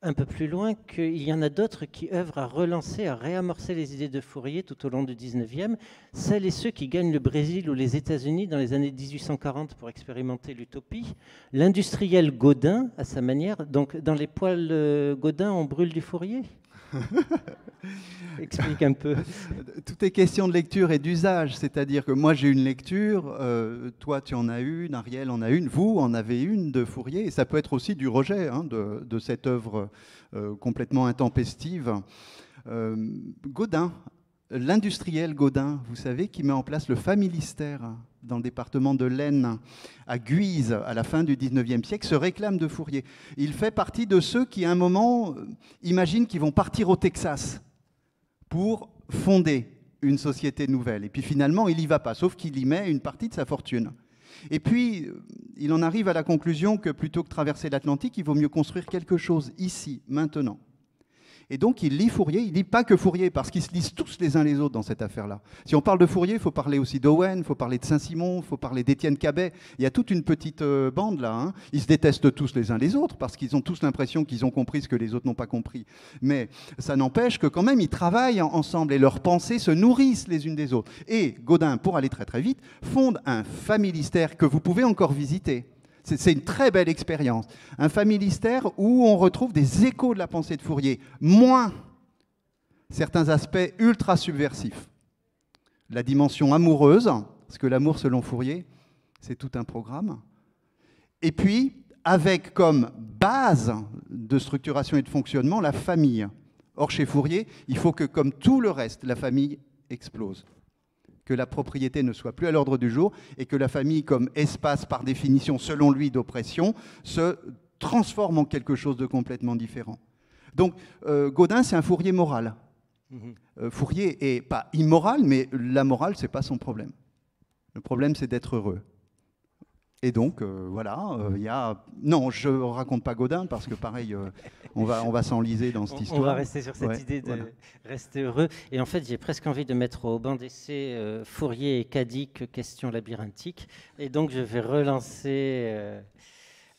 un peu plus loin qu'il y en a d'autres qui œuvrent à relancer, à réamorcer les idées de Fourier tout au long du 19e. Celles et ceux qui gagnent le Brésil ou les États-Unis dans les années 1840 pour expérimenter l'utopie. L'industriel Gaudin, à sa manière. Donc, dans les poêles Gaudin, on brûle du Fourier. Explique un peu. Tout est question de lecture et d'usage, c'est-à-dire que moi j'ai une lecture, toi tu en as une, Ariel en a une, vous en avez une de Fourier, et ça peut être aussi du rejet de cette œuvre complètement intempestive. Gaudin, l'industriel Gaudin, vous savez, qui met en place le familistère dans le département de l'Aisne, à Guise, à la fin du 19e siècle, se réclame de Fourier. Il fait partie de ceux qui, à un moment, imaginent qu'ils vont partir au Texas pour fonder une société nouvelle. Et puis finalement, il n'y va pas, sauf qu'il y met une partie de sa fortune. Et puis, il en arrive à la conclusion que plutôt que traverser l'Atlantique, il vaut mieux construire quelque chose ici, maintenant. Et donc, il lit Fourier. Il ne lit pas que Fourier, parce qu'ils se lisent tous les uns les autres dans cette affaire-là. Si on parle de Fourier, il faut parler aussi d'Owen, il faut parler de Saint-Simon, il faut parler d'Étienne Cabet. Il y a toute une petite bande là. Hein. Ils se détestent tous les uns les autres, parce qu'ils ont tous l'impression qu'ils ont compris ce que les autres n'ont pas compris. Mais ça n'empêche que quand même, ils travaillent ensemble et leurs pensées se nourrissent les unes des autres. Et Gaudin, pour aller très très vite, fonde un familistère que vous pouvez encore visiter. C'est une très belle expérience. Un familistère où on retrouve des échos de la pensée de Fourier, moins certains aspects ultra subversifs. La dimension amoureuse, parce que l'amour, selon Fourier, c'est tout un programme. Et puis, avec comme base de structuration et de fonctionnement, la famille. Or, chez Fourier, il faut que, comme tout le reste, la famille explose. Que la propriété ne soit plus à l'ordre du jour et que la famille, comme espace par définition, selon lui, d'oppression, se transforme en quelque chose de complètement différent. Donc, Gaudin, c'est un Fourier moral. Fourier est pas immoral, mais la morale, c'est pas son problème. Le problème, c'est d'être heureux. Et donc, voilà, il y a... Non, je ne raconte pas Gaudin, parce que pareil, on va s'enliser dans cette histoire. On va rester sur cette idée de rester heureux. Et en fait, j'ai presque envie de mettre au banc d'essai Fourier et Cadic, question labyrinthique. Et donc, je vais relancer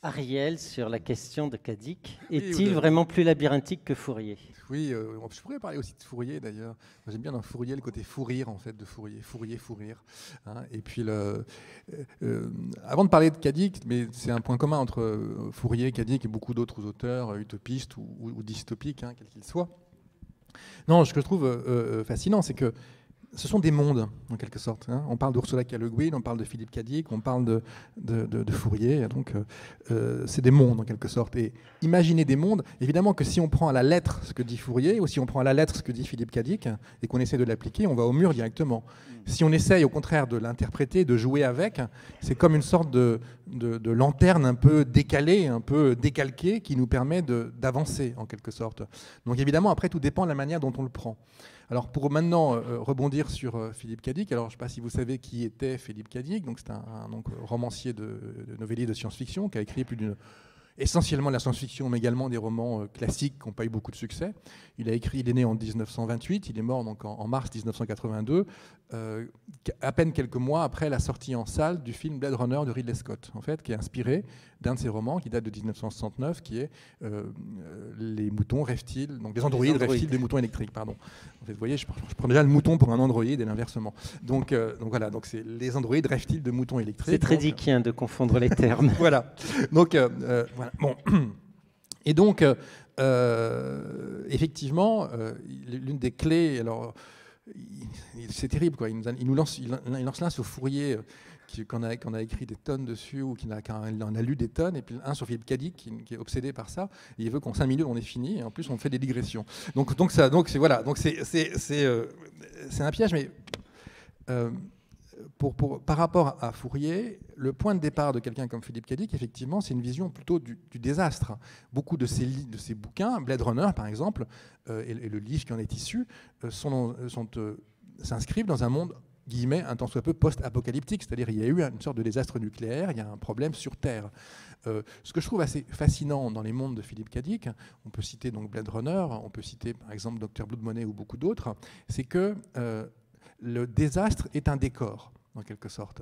Ariel sur la question de Cadic. Est-il vraiment plus labyrinthique que Fourier ? Oui, je pourrais parler aussi de Fourier d'ailleurs. J'aime bien dans Fourier le côté fou rire en fait de Fourier, fou rire. Hein. Et puis avant de parler de Cadic, mais c'est un point commun entre Fourier, Cadic et beaucoup d'autres auteurs utopistes ou dystopiques, hein, quels qu'ils soient. Non, ce que je trouve fascinant, c'est que ce sont des mondes, en quelque sorte. Hein. On parle d'Ursula K. Le Guin, on parle de Philippe Cadic, on parle de Fourier. Donc, c'est des mondes, en quelque sorte. Et imaginer des mondes, évidemment que si on prend à la lettre ce que dit Fourier, ou si on prend à la lettre ce que dit Philippe Cadic, et qu'on essaie de l'appliquer, on va au mur directement. Si on essaye, au contraire, de l'interpréter, de jouer avec, c'est comme une sorte de lanterne un peu décalée, un peu décalquée, qui nous permet d'avancer, en quelque sorte. Donc, évidemment, après, tout dépend de la manière dont on le prend. Alors pour maintenant rebondir sur Philippe Cadic, alors je ne sais pas si vous savez qui était Philippe Cadic, donc c'est un romancier de novelliste de science-fiction qui a écrit essentiellement de la science-fiction, mais également des romans classiques qui n'ont pas eu beaucoup de succès. Il est né en 1928, il est mort donc en mars 1982, à peine quelques mois après la sortie en salle du film Blade Runner de Ridley Scott, en fait, qui est inspiré d'un de ses romans qui date de 1969, qui est les moutons rêvent-ils, donc les androïdes rêvent-ils des moutons électriques, pardon. En fait, vous voyez, je prends déjà le mouton pour un androïde et l'inversement. Donc voilà, donc c'est les androïdes rêvent-ils de moutons électriques. C'est très dickien de confondre les termes. Voilà. Donc voilà. Bon. Et donc effectivement, l'une des clés, alors c'est terrible quoi. Il lance l'un sur Fourier. Qu'on a écrit des tonnes dessus ou qu'on a lu des tonnes, et puis un sur Philippe Cadic qui est obsédé par ça, et il veut qu'en 5 minutes on ait fini, et en plus on fait des digressions. Donc c'est un piège, mais par rapport à Fourier, le point de départ de quelqu'un comme Philippe Cadic, effectivement, c'est une vision plutôt du désastre. Beaucoup de ces bouquins, Blade Runner par exemple, et le livre qui en est issu, s'inscrivent dans un monde guillemets, un tant soit peu post-apocalyptique, c'est-à-dire il y a eu une sorte de désastre nucléaire, il y a un problème sur Terre. Ce que je trouve assez fascinant dans les mondes de Philip K. Dick, on peut citer donc Blade Runner, on peut citer par exemple Dr. Blood Money ou beaucoup d'autres, c'est que le désastre est un décor, en quelque sorte.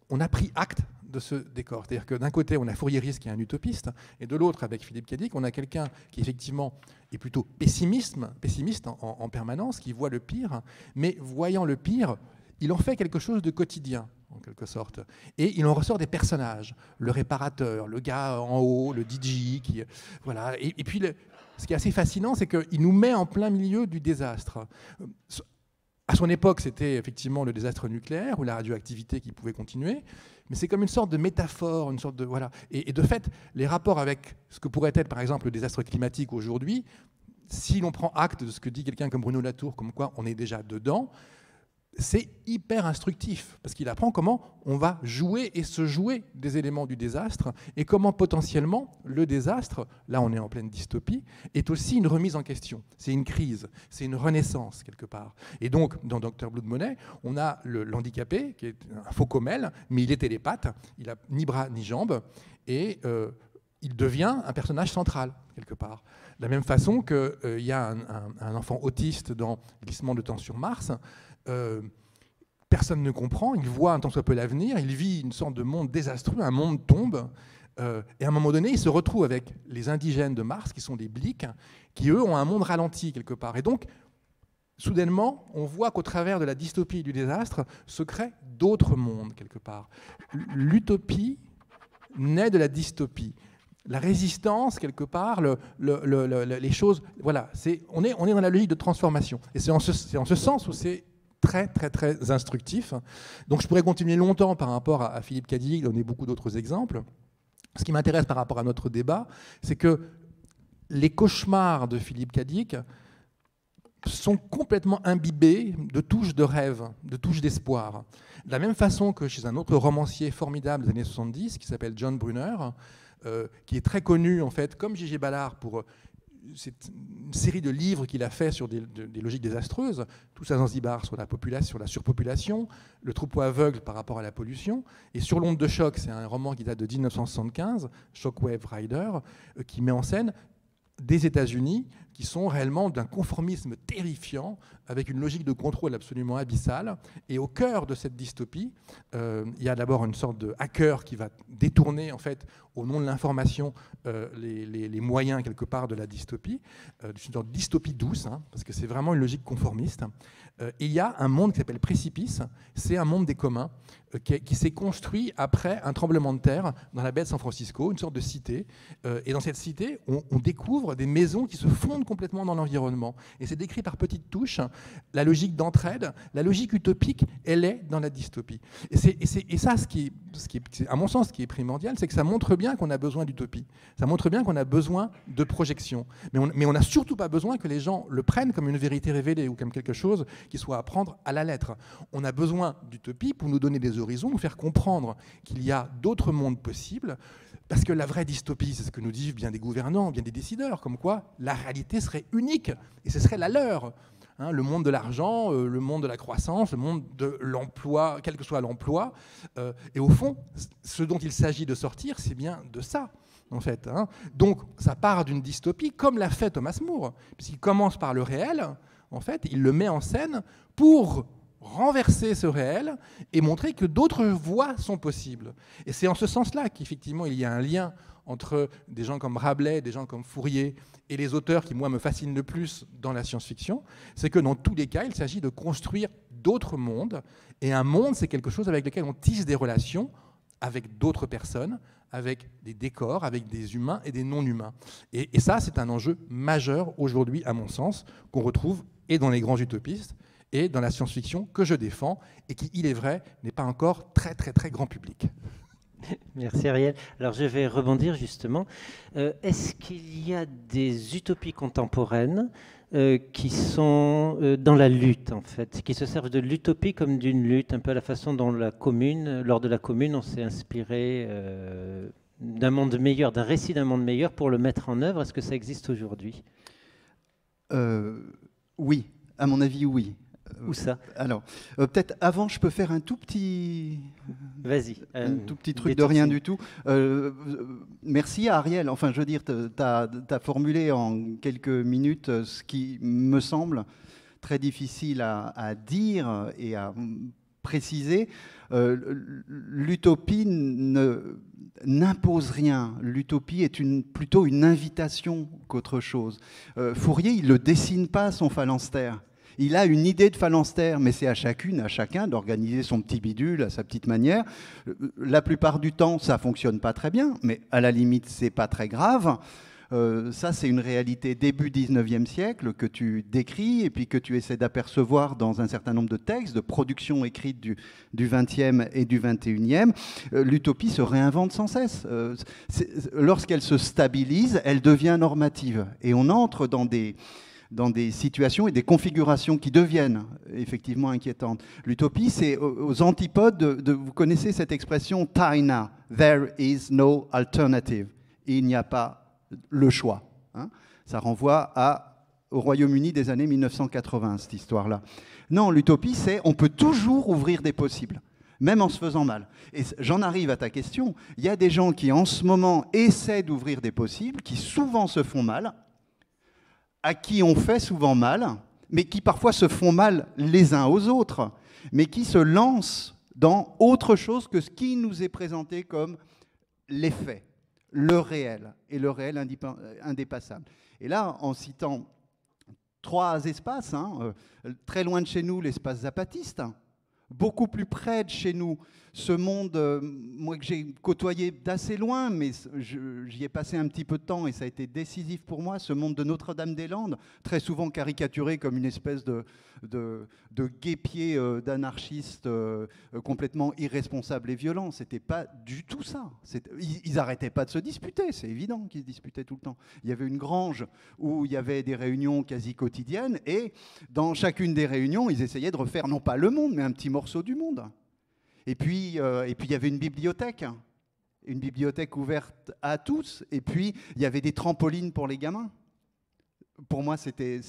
On a pris acte de ce décor. C'est-à-dire que d'un côté, on a Fourriéris qui est un utopiste, et de l'autre, avec Philip K. Dick, on a quelqu'un qui effectivement est plutôt pessimiste en permanence, qui voit le pire, mais voyant le pire, il en fait quelque chose de quotidien, en quelque sorte. Et il en ressort des personnages, le réparateur, le gars en haut, le DJ, voilà. Et puis, ce qui est assez fascinant, c'est qu'il nous met en plein milieu du désastre. À son époque, c'était effectivement le désastre nucléaire ou la radioactivité qui pouvait continuer, mais c'est comme une sorte de métaphore, une sorte de voilà. Et de fait, les rapports avec ce que pourrait être, par exemple, le désastre climatique aujourd'hui, si l'on prend acte de ce que dit quelqu'un comme Bruno Latour, comme quoi on est déjà dedans, c'est hyper instructif, parce qu'il apprend comment on va jouer et se jouer des éléments du désastre, et comment potentiellement le désastre, là on est en pleine dystopie, est aussi une remise en question. C'est une crise, c'est une renaissance quelque part. Et donc, dans Dr. Blood Money, on a l'handicapé, qui est un faux comèle, mais il est télépathe, il n'a ni bras ni jambes, et il devient un personnage central, quelque part. De la même façon qu'il y a un enfant autiste dans Glissement de temps sur Mars. Personne ne comprend, il voit un tant soit peu l'avenir, il vit une sorte de monde désastreux, un monde tombe, et à un moment donné, il se retrouve avec les indigènes de Mars, qui sont des Blics, qui eux ont un monde ralenti quelque part. Et donc, soudainement, on voit qu'au travers de la dystopie et du désastre se créent d'autres mondes quelque part. L'utopie naît de la dystopie. La résistance, quelque part, les choses, voilà, on est dans la logique de transformation. Et c'est en ce sens où c'est très, très, très instructif. Donc je pourrais continuer longtemps par rapport à Philip K. Dick, donner beaucoup d'autres exemples. Ce qui m'intéresse par rapport à notre débat, c'est que les cauchemars de Philip K. Dick sont complètement imbibés de touches de rêve, de touches d'espoir. De la même façon que chez un autre romancier formidable des années 70, qui s'appelle John Brunner, qui est très connu, en fait, comme J.G. Ballard, pour une série de livres qu'il a fait sur des logiques désastreuses, Tous à Zanzibar sur la population, sur la surpopulation, Le troupeau aveugle par rapport à la pollution, et Sur l'onde de choc, c'est un roman qui date de 1975, Shockwave Rider, qui met en scène des États-Unis qui sont réellement d'un conformisme terrifiant, avec une logique de contrôle absolument abyssale. Et au cœur de cette dystopie, il y a d'abord une sorte de hacker qui va détourner, en fait, au nom de l'information, les moyens, quelque part, de la dystopie. Une sorte de dystopie douce, hein, parce que c'est vraiment une logique conformiste. Et il y a un monde qui s'appelle Précipice, c'est un monde des communs, qui s'est construit après un tremblement de terre dans la baie de San Francisco, une sorte de cité. Et dans cette cité, on découvre des maisons qui se fondent complètement dans l'environnement. Et c'est décrit par petites touches. La logique d'entraide, la logique utopique, elle est dans la dystopie. Et ça, à mon sens, ce qui est primordial, c'est que ça montre bien qu'on a besoin d'utopie. Ça montre bien qu'on a besoin de projection. Mais on n'a surtout pas besoin que les gens le prennent comme une vérité révélée ou comme quelque chose qui soit à prendre à la lettre. On a besoin d'utopie pour nous donner des horizons, nous faire comprendre qu'il y a d'autres mondes possibles, parce que la vraie dystopie, c'est ce que nous disent bien des gouvernants, bien des décideurs, comme quoi la réalité serait unique, et ce serait la leur. Hein, le monde de l'argent, le monde de la croissance, le monde de l'emploi, quel que soit l'emploi. Et au fond, ce dont il s'agit de sortir, c'est bien de ça, en fait. Hein. Donc, ça part d'une dystopie, comme l'a fait Thomas More, puisqu'il commence par le réel, en fait, il le met en scène pour renverser ce réel et montrer que d'autres voies sont possibles. Et c'est en ce sens-là qu'effectivement, il y a un lien entre des gens comme Rabelais, des gens comme Fourier et les auteurs qui, moi, me fascinent le plus dans la science-fiction, c'est que dans tous les cas, il s'agit de construire d'autres mondes. Et un monde, c'est quelque chose avec lequel on tisse des relations avec d'autres personnes, avec des décors, avec des humains et des non-humains. Et ça, c'est un enjeu majeur aujourd'hui, à mon sens, qu'on retrouve et dans les grands utopistes et dans la science-fiction que je défends et qui, il est vrai, n'est pas encore très, très, très grand public. Merci Ariel. Alors je vais rebondir justement. Est-ce qu'il y a des utopies contemporaines qui sont dans la lutte en fait, qui se servent de l'utopie comme d'une lutte, un peu à la façon dont lors de la Commune, on s'est inspiré d'un monde meilleur, d'un récit d'un monde meilleur pour le mettre en œuvre. Est-ce que ça existe aujourd'hui ? Oui, à mon avis, oui. Où ça? Alors, peut-être avant, je peux faire un tout petit... Vas-y. Un tout petit truc de rien du tout. Merci à Ariel. Enfin, je veux dire, tu as formulé en quelques minutes ce qui me semble très difficile à dire et à préciser. L'utopie n'impose rien. L'utopie est plutôt une invitation qu'autre chose. Fourier, il ne le dessine pas, son phalanstère. Il a une idée de phalanstère, mais c'est à chacun d'organiser son petit bidule à sa petite manière. La plupart du temps, ça ne fonctionne pas très bien, mais à la limite, ce n'est pas très grave. Ça, c'est une réalité début 19e siècle que tu décris et puis que tu essaies d'apercevoir dans un certain nombre de textes, de productions écrites du 20e et du 21e. L'utopie se réinvente sans cesse. Lorsqu'elle se stabilise, elle devient normative. Et on entre dans des situations et des configurations qui deviennent effectivement inquiétantes. L'utopie, c'est aux antipodes vous connaissez cette expression « taina »,« there is no alternative ». Il n'y a pas le choix. Hein. Ça renvoie au Royaume-Uni des années 1980, cette histoire-là. Non, l'utopie, c'est on peut toujours ouvrir des possibles, même en se faisant mal. Et j'en arrive à ta question. Il y a des gens qui, en ce moment, essaient d'ouvrir des possibles, qui souvent se font mal, à qui on fait souvent mal, mais qui parfois se font mal les uns aux autres, mais qui se lancent dans autre chose que ce qui nous est présenté comme les faits, le réel, et le réel indépassable. Et là, en citant 3 espaces, très loin de chez nous, l'espace zapatiste, beaucoup plus près de chez nous, ce monde, moi que j'ai côtoyé d'assez loin, mais j'y ai passé un petit peu de temps et ça a été décisif pour moi, ce monde de Notre-Dame-des-Landes, très souvent caricaturé comme une espèce de guêpier d'anarchistes complètement irresponsables et violents. C'était pas du tout ça. Ils n'arrêtaient pas de se disputer, c'est évident qu'ils se disputaient tout le temps. Il y avait une grange où il y avait des réunions quasi quotidiennes et dans chacune des réunions, ils essayaient de refaire non pas le monde, mais un petit morceau du monde. Et puis, il y avait une bibliothèque ouverte à tous. Et puis, il y avait des trampolines pour les gamins. Pour moi, c'était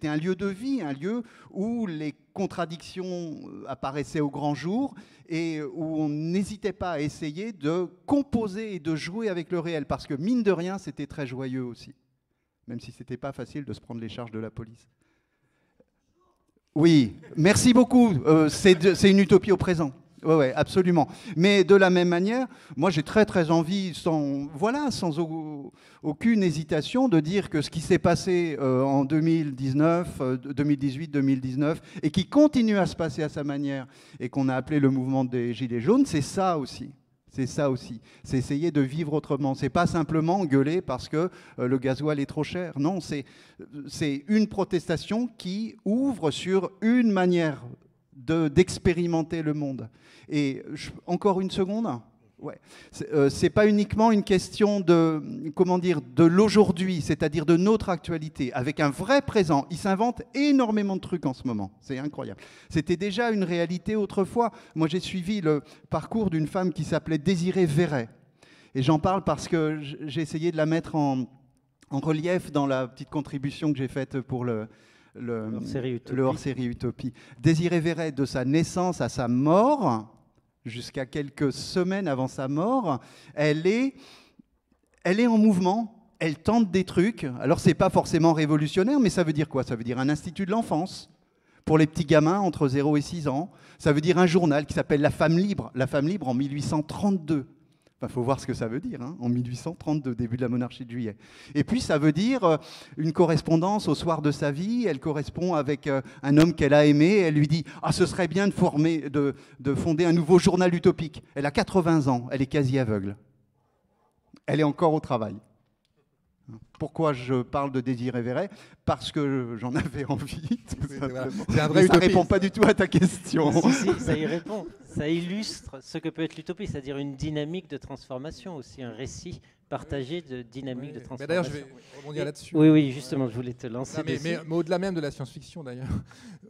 un lieu de vie, un lieu où les contradictions apparaissaient au grand jour et où on n'hésitait pas à essayer de composer et de jouer avec le réel. Parce que, mine de rien, c'était très joyeux aussi. Même si ce n'était pas facile de se prendre les charges de la police. Oui, merci beaucoup. C'est une utopie au présent. Oui, absolument. Mais de la même manière, moi j'ai très envie, sans aucune hésitation, de dire que ce qui s'est passé en 2018-2019 et qui continue à se passer à sa manière et qu'on a appelé le mouvement des Gilets jaunes, c'est ça aussi. C'est ça aussi. C'est essayer de vivre autrement. C'est pas simplement gueuler parce que le gasoil est trop cher. Non, c'est une protestation qui ouvre sur une manière d'expérimenter le monde. Et encore une seconde. Ouais. C'est pas uniquement une question de l'aujourd'hui, c'est-à-dire de notre actualité, avec un vrai présent. Il s'invente énormément de trucs en ce moment. C'est incroyable. C'était déjà une réalité autrefois. Moi, j'ai suivi le parcours d'une femme qui s'appelait Désirée Verret. Et j'en parle parce que j'ai essayé de la mettre en relief dans la petite contribution que j'ai faite pour le hors-série Utopie. Désirée Verret, de sa naissance à sa mort, jusqu'à quelques semaines avant sa mort, elle est en mouvement, elle tente des trucs. Alors, ce n'est pas forcément révolutionnaire, mais ça veut dire quoi? Ça veut dire un institut de l'enfance pour les petits gamins entre 0 et 6 ans. Ça veut dire un journal qui s'appelle La Femme Libre. La Femme Libre en 1832. Il faut voir ce que ça veut dire, en 1832, début de la monarchie de Juillet. Et puis, ça veut dire une correspondance au soir de sa vie. Elle correspond avec un homme qu'elle a aimé. Elle lui dit « Ah, ce serait bien de fonder un nouveau journal utopique. » Elle a 80 ans, elle est quasi aveugle. Elle est encore au travail. Pourquoi je parle de Désirée Verret? Parce que j'en avais envie, tout simplement. C'est un vrai ça ne répond pas du tout à ta question. Si, ça y répond. Ça illustre ce que peut être l'utopie, c'est-à-dire une dynamique de transformation, aussi un récit partagé de dynamique de transformation. D'ailleurs, je vais rebondir là-dessus. Oui, justement, je voulais te lancer dessus. Mais au-delà même de la science-fiction, d'ailleurs,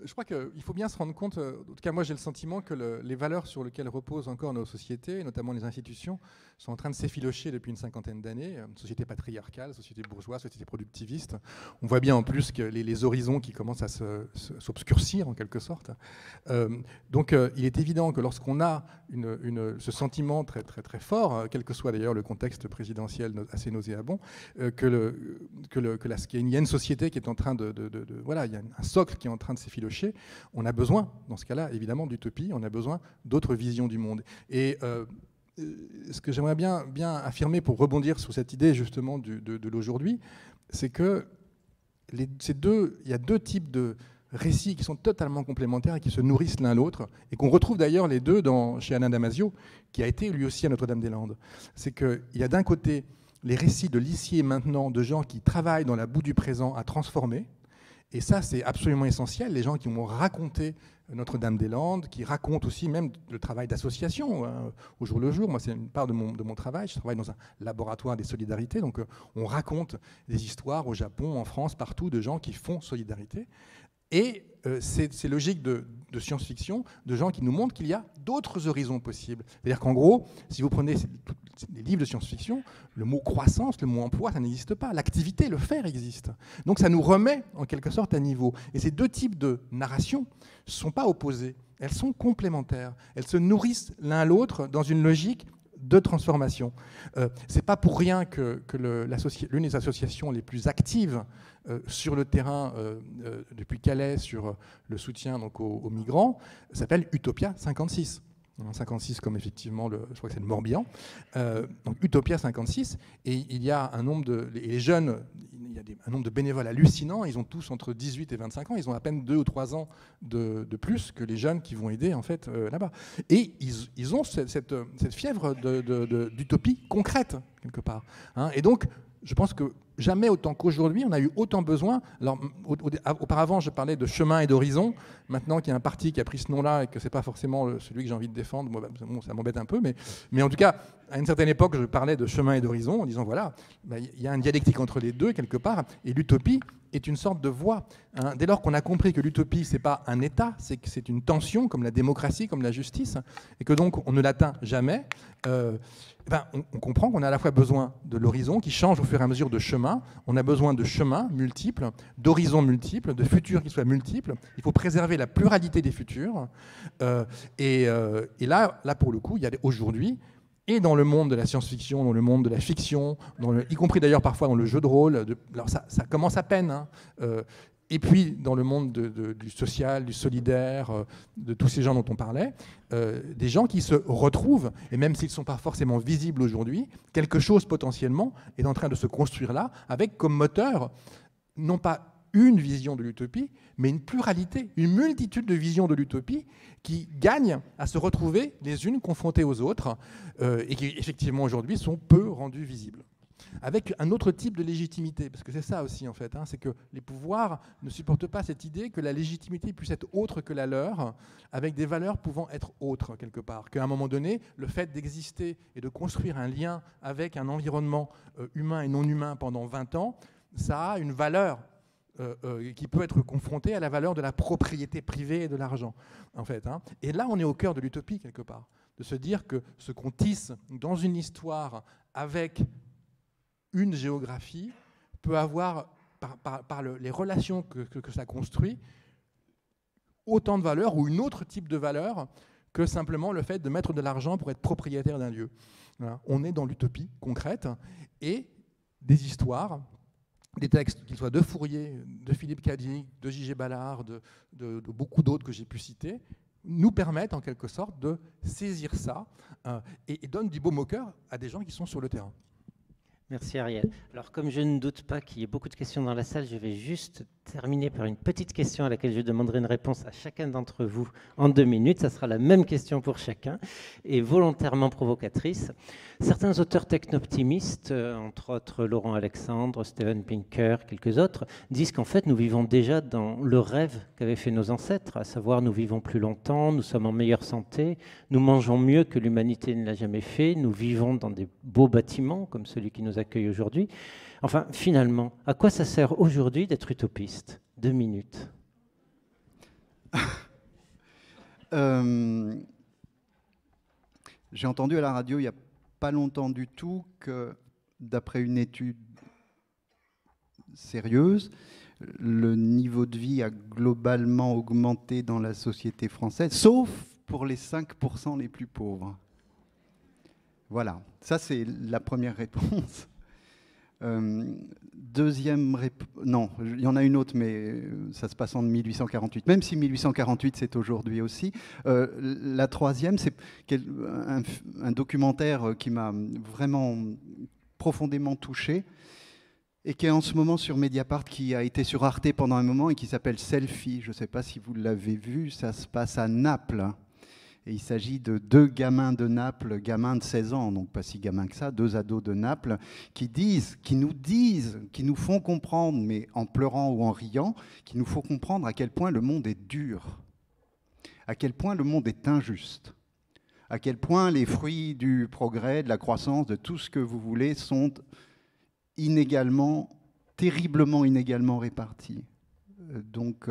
je crois qu'il faut bien se rendre compte, en tout cas moi j'ai le sentiment que les valeurs sur lesquelles reposent encore nos sociétés, et notamment les institutions, sont en train de s'effilocher depuis une 50aine d'années. Une société patriarcale, société bourgeoise, soit société productiviste. On voit bien en plus que les horizons qui commencent à s'obscurcir en quelque sorte. Donc il est évident que lorsqu'on a ce sentiment très, très, très fort, quel que soit d'ailleurs le contexte présidentiel assez nauséabond, qu'il y a une société qui est en train voilà, il y a un socle qui est en train de s'effilocher, on a besoin, dans ce cas-là, évidemment, d'utopie, on a besoin d'autres visions du monde. Et ce que j'aimerais bien affirmer pour rebondir sur cette idée justement de l'aujourd'hui, c'est que il y a deux types de récits qui sont totalement complémentaires et qui se nourrissent l'un l'autre, et qu'on retrouve d'ailleurs les deux chez Alain Damasio, qui a été lui aussi à Notre-Dame-des-Landes. C'est qu'il y a d'un côté les récits de l'ici et maintenant, de gens qui travaillent dans la boue du présent à transformer, et ça, c'est absolument essentiel. Les gens qui m'ont raconté Notre-Dame-des-Landes, qui racontent aussi même le travail d'association au jour le jour. Moi, c'est une part de mon travail. Je travaille dans un laboratoire des solidarités. Donc, on raconte des histoires au Japon, en France, partout, de gens qui font solidarité. Et c'est logique de science-fiction, de gens qui nous montrent qu'il y a d'autres horizons possibles. C'est-à-dire qu'en gros, si vous prenez les livres de science-fiction, le mot croissance, le mot emploi, ça n'existe pas. L'activité, le faire existe. Donc ça nous remet en quelque sorte à niveau. Et ces deux types de narration ne sont pas opposés. Elles sont complémentaires. Elles se nourrissent l'un l'autre dans une logique de transformation. C'est pas pour rien que l'une des associations les plus actives sur le terrain depuis Calais sur le soutien donc, aux migrants s'appelle Utopia 56. 56 comme effectivement, je crois que c'est le Morbihan. Donc Utopia 56, et il y a un nombre les jeunes, il y a un nombre de bénévoles hallucinant, ils ont tous entre 18 et 25 ans, ils ont à peine 2 ou 3 ans de plus que les jeunes qui vont aider en fait là-bas. Et ils ont cette fièvre d'utopie concrète quelque part. Hein. Et donc, je pense que jamais autant qu'aujourd'hui, on a eu autant besoin. Alors, auparavant, je parlais de chemin et d'horizon. Maintenant qu'il y a un parti qui a pris ce nom-là et que ce n'est pas forcément celui que j'ai envie de défendre, moi, ça m'embête un peu. Mais en tout cas, à une certaine époque, je parlais de chemin et d'horizon en disant, voilà, il y a une dialectique entre les deux, quelque part, et l'utopie est une sorte de voie. Hein. Dès lors qu'on a compris que l'utopie, ce n'est pas un État, c'est que c'est une tension, comme la démocratie, comme la justice, et que donc on ne l'atteint jamais, on comprend qu'on a à la fois besoin de l'horizon qui change au fur et à mesure de chemin, on a besoin de chemins multiples, d'horizons multiples, de futurs qui soient multiples. Il faut préserver la pluralité des futurs. Et là, pour le coup, il y a aujourd'hui, et dans le monde de la science-fiction, dans le monde de la fiction, y compris d'ailleurs parfois dans le jeu de rôle, alors ça commence à peine, hein, et puis dans le monde du social, du solidaire, de tous ces gens dont on parlait, des gens qui se retrouvent, et même s'ils ne sont pas forcément visibles aujourd'hui, quelque chose potentiellement est en train de se construire là, avec comme moteur, non pas une vision de l'utopie, mais une pluralité, une multitude de visions de l'utopie qui gagnent à se retrouver les unes confrontées aux autres, et qui effectivement aujourd'hui sont peu rendues visibles. Avec un autre type de légitimité, parce que c'est ça aussi en fait, hein, c'est que les pouvoirs ne supportent pas cette idée que la légitimité puisse être autre que la leur, avec des valeurs pouvant être autres quelque part, qu'à un moment donné, le fait d'exister et de construire un lien avec un environnement humain et non humain pendant 20 ans, ça a une valeur qui peut être confrontée à la valeur de la propriété privée et de l'argent, en fait. Hein. Et là, on est au cœur de l'utopie quelque part, de se dire que ce qu'on tisse dans une histoire avec une géographie peut avoir, par les relations que ça construit, autant de valeur ou une autre type de valeur que simplement le fait de mettre de l'argent pour être propriétaire d'un lieu. Voilà. On est dans l'utopie concrète et des histoires, des textes, qu'ils soient de Fourier, de Philippe Cadic, de J.G. Ballard, de beaucoup d'autres que j'ai pu citer, nous permettent en quelque sorte de saisir ça et donnent du baume au cœur à des gens qui sont sur le terrain. Merci Ariel. Alors comme je ne doute pas qu'il y ait beaucoup de questions dans la salle, je vais juste terminer par une petite question à laquelle je demanderai une réponse à chacun d'entre vous en 2 minutes. Ça sera la même question pour chacun et volontairement provocatrice. Certains auteurs techno-optimistes, entre autres Laurent Alexandre, Steven Pinker, quelques autres, disent qu'en fait nous vivons déjà dans le rêve qu'avaient fait nos ancêtres, à savoir nous vivons plus longtemps, nous sommes en meilleure santé, nous mangeons mieux que l'humanité ne l'a jamais fait, nous vivons dans des beaux bâtiments comme celui qui nous accueille aujourd'hui. Enfin, finalement, à quoi ça sert aujourd'hui d'être utopiste ? 2 minutes. J'ai entendu à la radio il n'y a pas longtemps du tout que, d'après une étude sérieuse. Le niveau de vie a globalement augmenté dans la société française, sauf pour les 5% les plus pauvres. Voilà, ça c'est la première réponse. Deuxième réponse, non, il y en a une autre, mais ça se passe en 1848, même si 1848 c'est aujourd'hui aussi. La troisième, c'est un documentaire qui m'a vraiment profondément touché, et qui est en ce moment sur Mediapart, qui a été sur Arte pendant un moment, et qui s'appelle Selfie. Je ne sais pas si vous l'avez vu, ça se passe à Naples. Et il s'agit de 2 gamins de Naples, gamins de 16 ans, donc pas si gamins que ça, 2 ados de Naples, qui nous font comprendre, mais en pleurant ou en riant, qui nous font comprendre à quel point le monde est dur, à quel point le monde est injuste, à quel point les fruits du progrès, de la croissance, de tout ce que vous voulez, sont inégalement, terriblement inégalement répartis. Donc,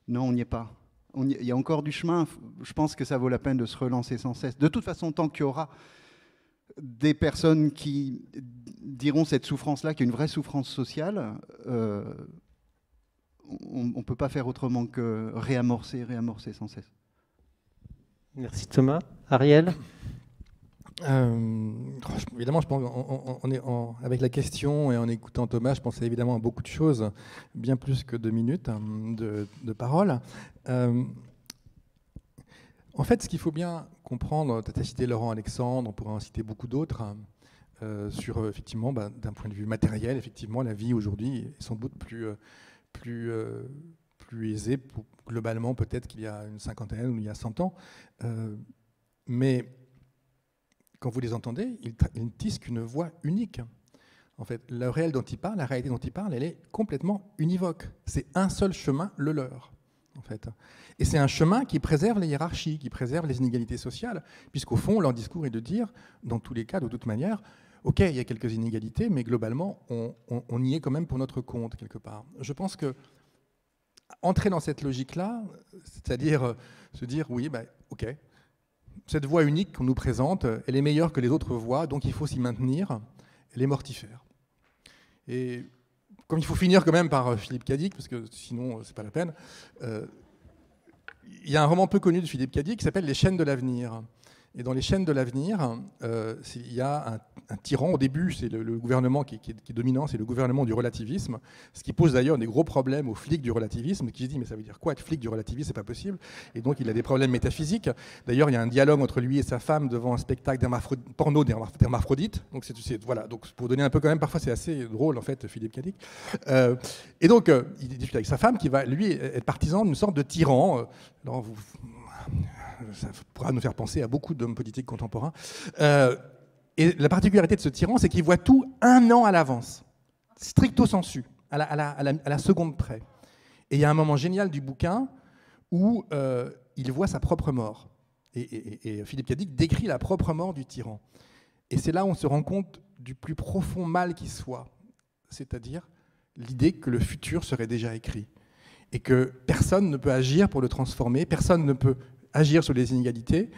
non, on n'y est pas. Il y a encore du chemin. Je pense que ça vaut la peine de se relancer sans cesse. De toute façon, tant qu'il y aura des personnes qui diront cette souffrance-là, qui est une vraie souffrance sociale, on ne peut pas faire autrement que réamorcer sans cesse. Merci Thomas. Ariel ? Évidemment, je pense, avec la question et en écoutant Thomas, je pensais évidemment à beaucoup de choses, bien plus que 2 minutes de parole. En fait, ce qu'il faut bien comprendre, tu as cité Laurent Alexandre, on pourrait en citer beaucoup d'autres, sur effectivement, d'un point de vue matériel, effectivement, la vie aujourd'hui est sans doute plus aisée, globalement, peut-être qu'il y a une cinquantaine ou il y a 100 ans. Mais quand vous les entendez, ils ne tissent qu'une voix unique. En fait, la réalité dont ils parlent, elle est complètement univoque. C'est un seul chemin, le leur, en fait. Et c'est un chemin qui préserve les hiérarchies, qui préserve les inégalités sociales, puisqu'au fond, leur discours est de dire, dans tous les cas, de toute manière, ok, il y a quelques inégalités, mais globalement, on y est quand même pour notre compte, quelque part. Je pense que entrer dans cette logique-là, c'est-à-dire se dire, oui, ok, cette voie unique qu'on nous présente, elle est meilleure que les autres voies, donc il faut s'y maintenir. Elle est mortifère. Et comme il faut finir quand même par Philippe Cadic, parce que sinon c'est pas la peine, il y a un roman peu connu de Philippe Cadic qui s'appelle Les chaînes de l'avenir. Et dans Les chaînes de l'avenir, il y a un tyran. Au début, c'est le gouvernement qui est dominant, c'est le gouvernement du relativisme, ce qui pose d'ailleurs des gros problèmes aux flics du relativisme, qui se dit mais ça veut dire quoi être flic du relativisme, c'est pas possible. Et donc il a des problèmes métaphysiques. D'ailleurs, il y a un dialogue entre lui et sa femme devant un spectacle porno d'hermaphrodites. Donc voilà. Donc pour donner un peu quand même, parfois c'est assez drôle en fait, Philippe Cadic. Et donc il discute avec sa femme qui va lui être partisan d'une sorte de tyran. Alors ça pourra nous faire penser à beaucoup d'hommes politiques contemporains. Et la particularité de ce tyran, c'est qu'il voit tout 1 an à l'avance, stricto sensu, à la seconde près. Et il y a un moment génial du bouquin où il voit sa propre mort. Et Philippe Cadic décrit la propre mort du tyran. Et c'est là où on se rend compte du plus profond mal qui soit, c'est-à-dire l'idée que le futur serait déjà écrit et que personne ne peut agir pour le transformer, personne ne peut agir sur les inégalités.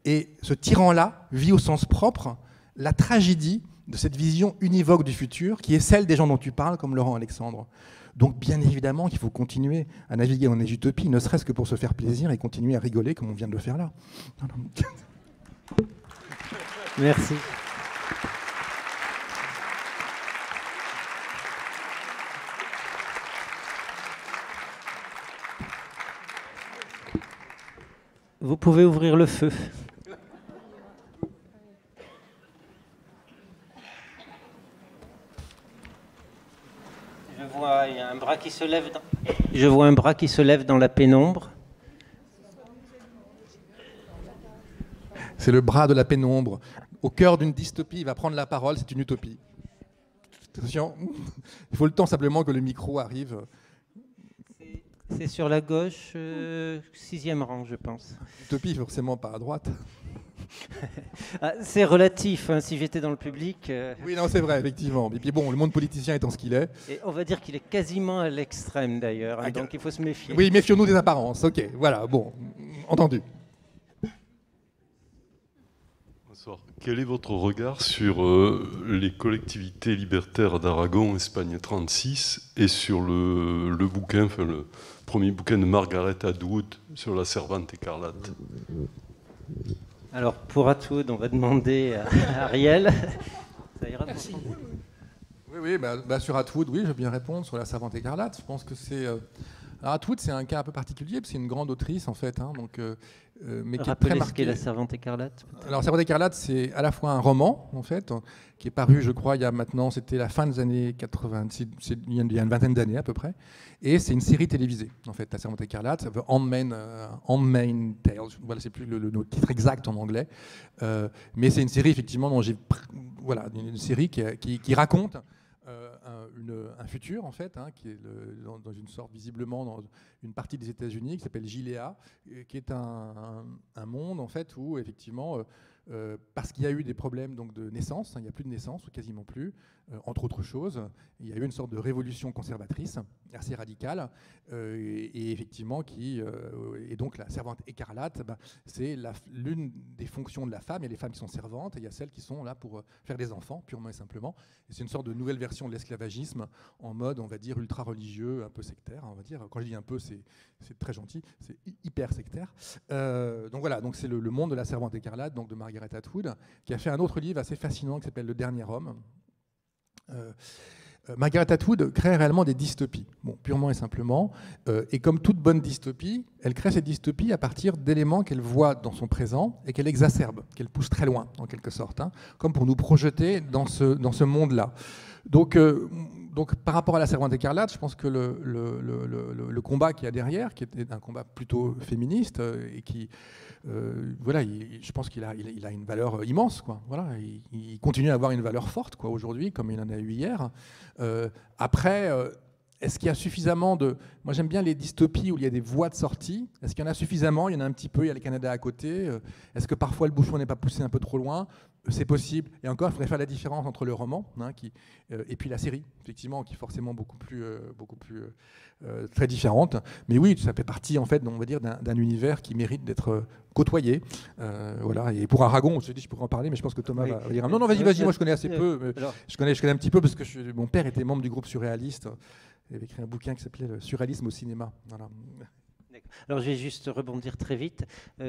Et ce tyran-là vit au sens propre la tragédie de cette vision univoque du futur qui est celle des gens dont tu parles, comme Laurent Alexandre. Donc bien évidemment qu'il faut continuer à naviguer dans les utopies, ne serait-ce que pour se faire plaisir et continuer à rigoler comme on vient de le faire là. Merci. Vous pouvez ouvrir le feu. Je vois un bras qui se lève dans la pénombre. C'est le bras de la pénombre. Au cœur d'une dystopie, il va prendre la parole, c'est une utopie. Attention, il faut le temps simplement que le micro arrive. C'est sur la gauche, 6e rang, je pense. Utopie, forcément pas à droite. C'est relatif, hein, si j'étais dans le public. Oui, non, c'est vrai, effectivement. Et puis bon, le monde politicien étant ce qu'il est. Et on va dire qu'il est quasiment à l'extrême, d'ailleurs, hein, donc il faut se méfier. Oui, méfions-nous des apparences. Ok, voilà, bon, entendu. Bonsoir. Quel est votre regard sur les collectivités libertaires d'Aragon, Espagne 36, et sur le bouquin, enfin le premier bouquin de Margaret Atwood sur la Servante écarlate? Alors, pour Atwood, on va demander à Ariel. Ça ira. Merci. Oui, sur Atwood, oui, je vais bien répondre. Sur la Servante écarlate, je pense que c'est... Alors Atwood, c'est un cas un peu particulier, parce que c'est une grande autrice, en fait, hein, donc, mais qui est très marquée. Ce qu'est la Servante écarlate. Alors, Servante écarlate, c'est à la fois un roman, en fait, qui est paru, je crois, il y a maintenant, c'était la fin des années 80, il y a une vingtaine d'années à peu près, et c'est une série télévisée, en fait, la Servante écarlate, The Handmaid's Tale, voilà, c'est plus le titre exact en anglais, mais c'est une série, effectivement, dont voilà, une série qui raconte un futur, en fait, hein, qui est dans une sorte, visiblement, dans une partie des États-Unis qui s'appelle Gilead, qui est un monde, en fait, où, effectivement, parce qu'il y a eu des problèmes donc, de naissance, hein, il n'y a plus de naissance, ou quasiment plus, entre autres choses, il y a eu une sorte de révolution conservatrice, assez radicale, et effectivement, et donc la servante écarlate, c'est l'une des fonctions de la femme. Il y a les femmes qui sont servantes, et il y a celles qui sont là pour faire des enfants, purement et simplement. Et c'est une sorte de nouvelle version de l'esclavagisme, en mode, on va dire, ultra-religieux, un peu sectaire, on va dire. Quand je dis un peu, c'est très gentil, c'est hyper sectaire. Donc voilà, donc c'est le monde de la servante écarlate, donc de Margaret Atwood, qui a fait un autre livre assez fascinant qui s'appelle Le Dernier Homme. Margaret Atwood crée réellement des dystopies, purement et simplement, et comme toute bonne dystopie, elle crée ces dystopies à partir d'éléments qu'elle voit dans son présent et qu'elle exacerbe, qu'elle pousse très loin, en quelque sorte, hein, comme pour nous projeter dans ce monde-là. Donc, par rapport à la Servante écarlate, je pense que le combat qu'il y a derrière, qui était un combat plutôt féministe, et qui, voilà, je pense qu'il a une valeur immense, quoi. Voilà, il continue à avoir une valeur forte, quoi, aujourd'hui, comme il en a eu hier. Après, est-ce qu'il y a suffisamment de... Moi, j'aime bien les dystopies où il y a des voies de sortie. Est-ce qu'il y en a suffisamment? Il y en a un petit peu, il y a le Canada à côté. Est-ce que parfois le bouchon n'est pas poussé un peu trop loin? C'est possible. Et encore, il faudrait faire la différence entre le roman, hein, et puis la série, effectivement, qui est forcément beaucoup plus très différente. Mais oui, ça fait partie, en fait, on va dire, d'un univers qui mérite d'être côtoyé. Voilà. Et pour Aragon, je dis, je pourrais en parler, mais je pense que Thomas va dire. Non, vas-y, moi je connais assez peu. Je connais un petit peu parce que mon père était membre du groupe surréaliste. Il avait écrit un bouquin qui s'appelait Le surréalisme au cinéma. Voilà. Alors je vais juste rebondir très vite.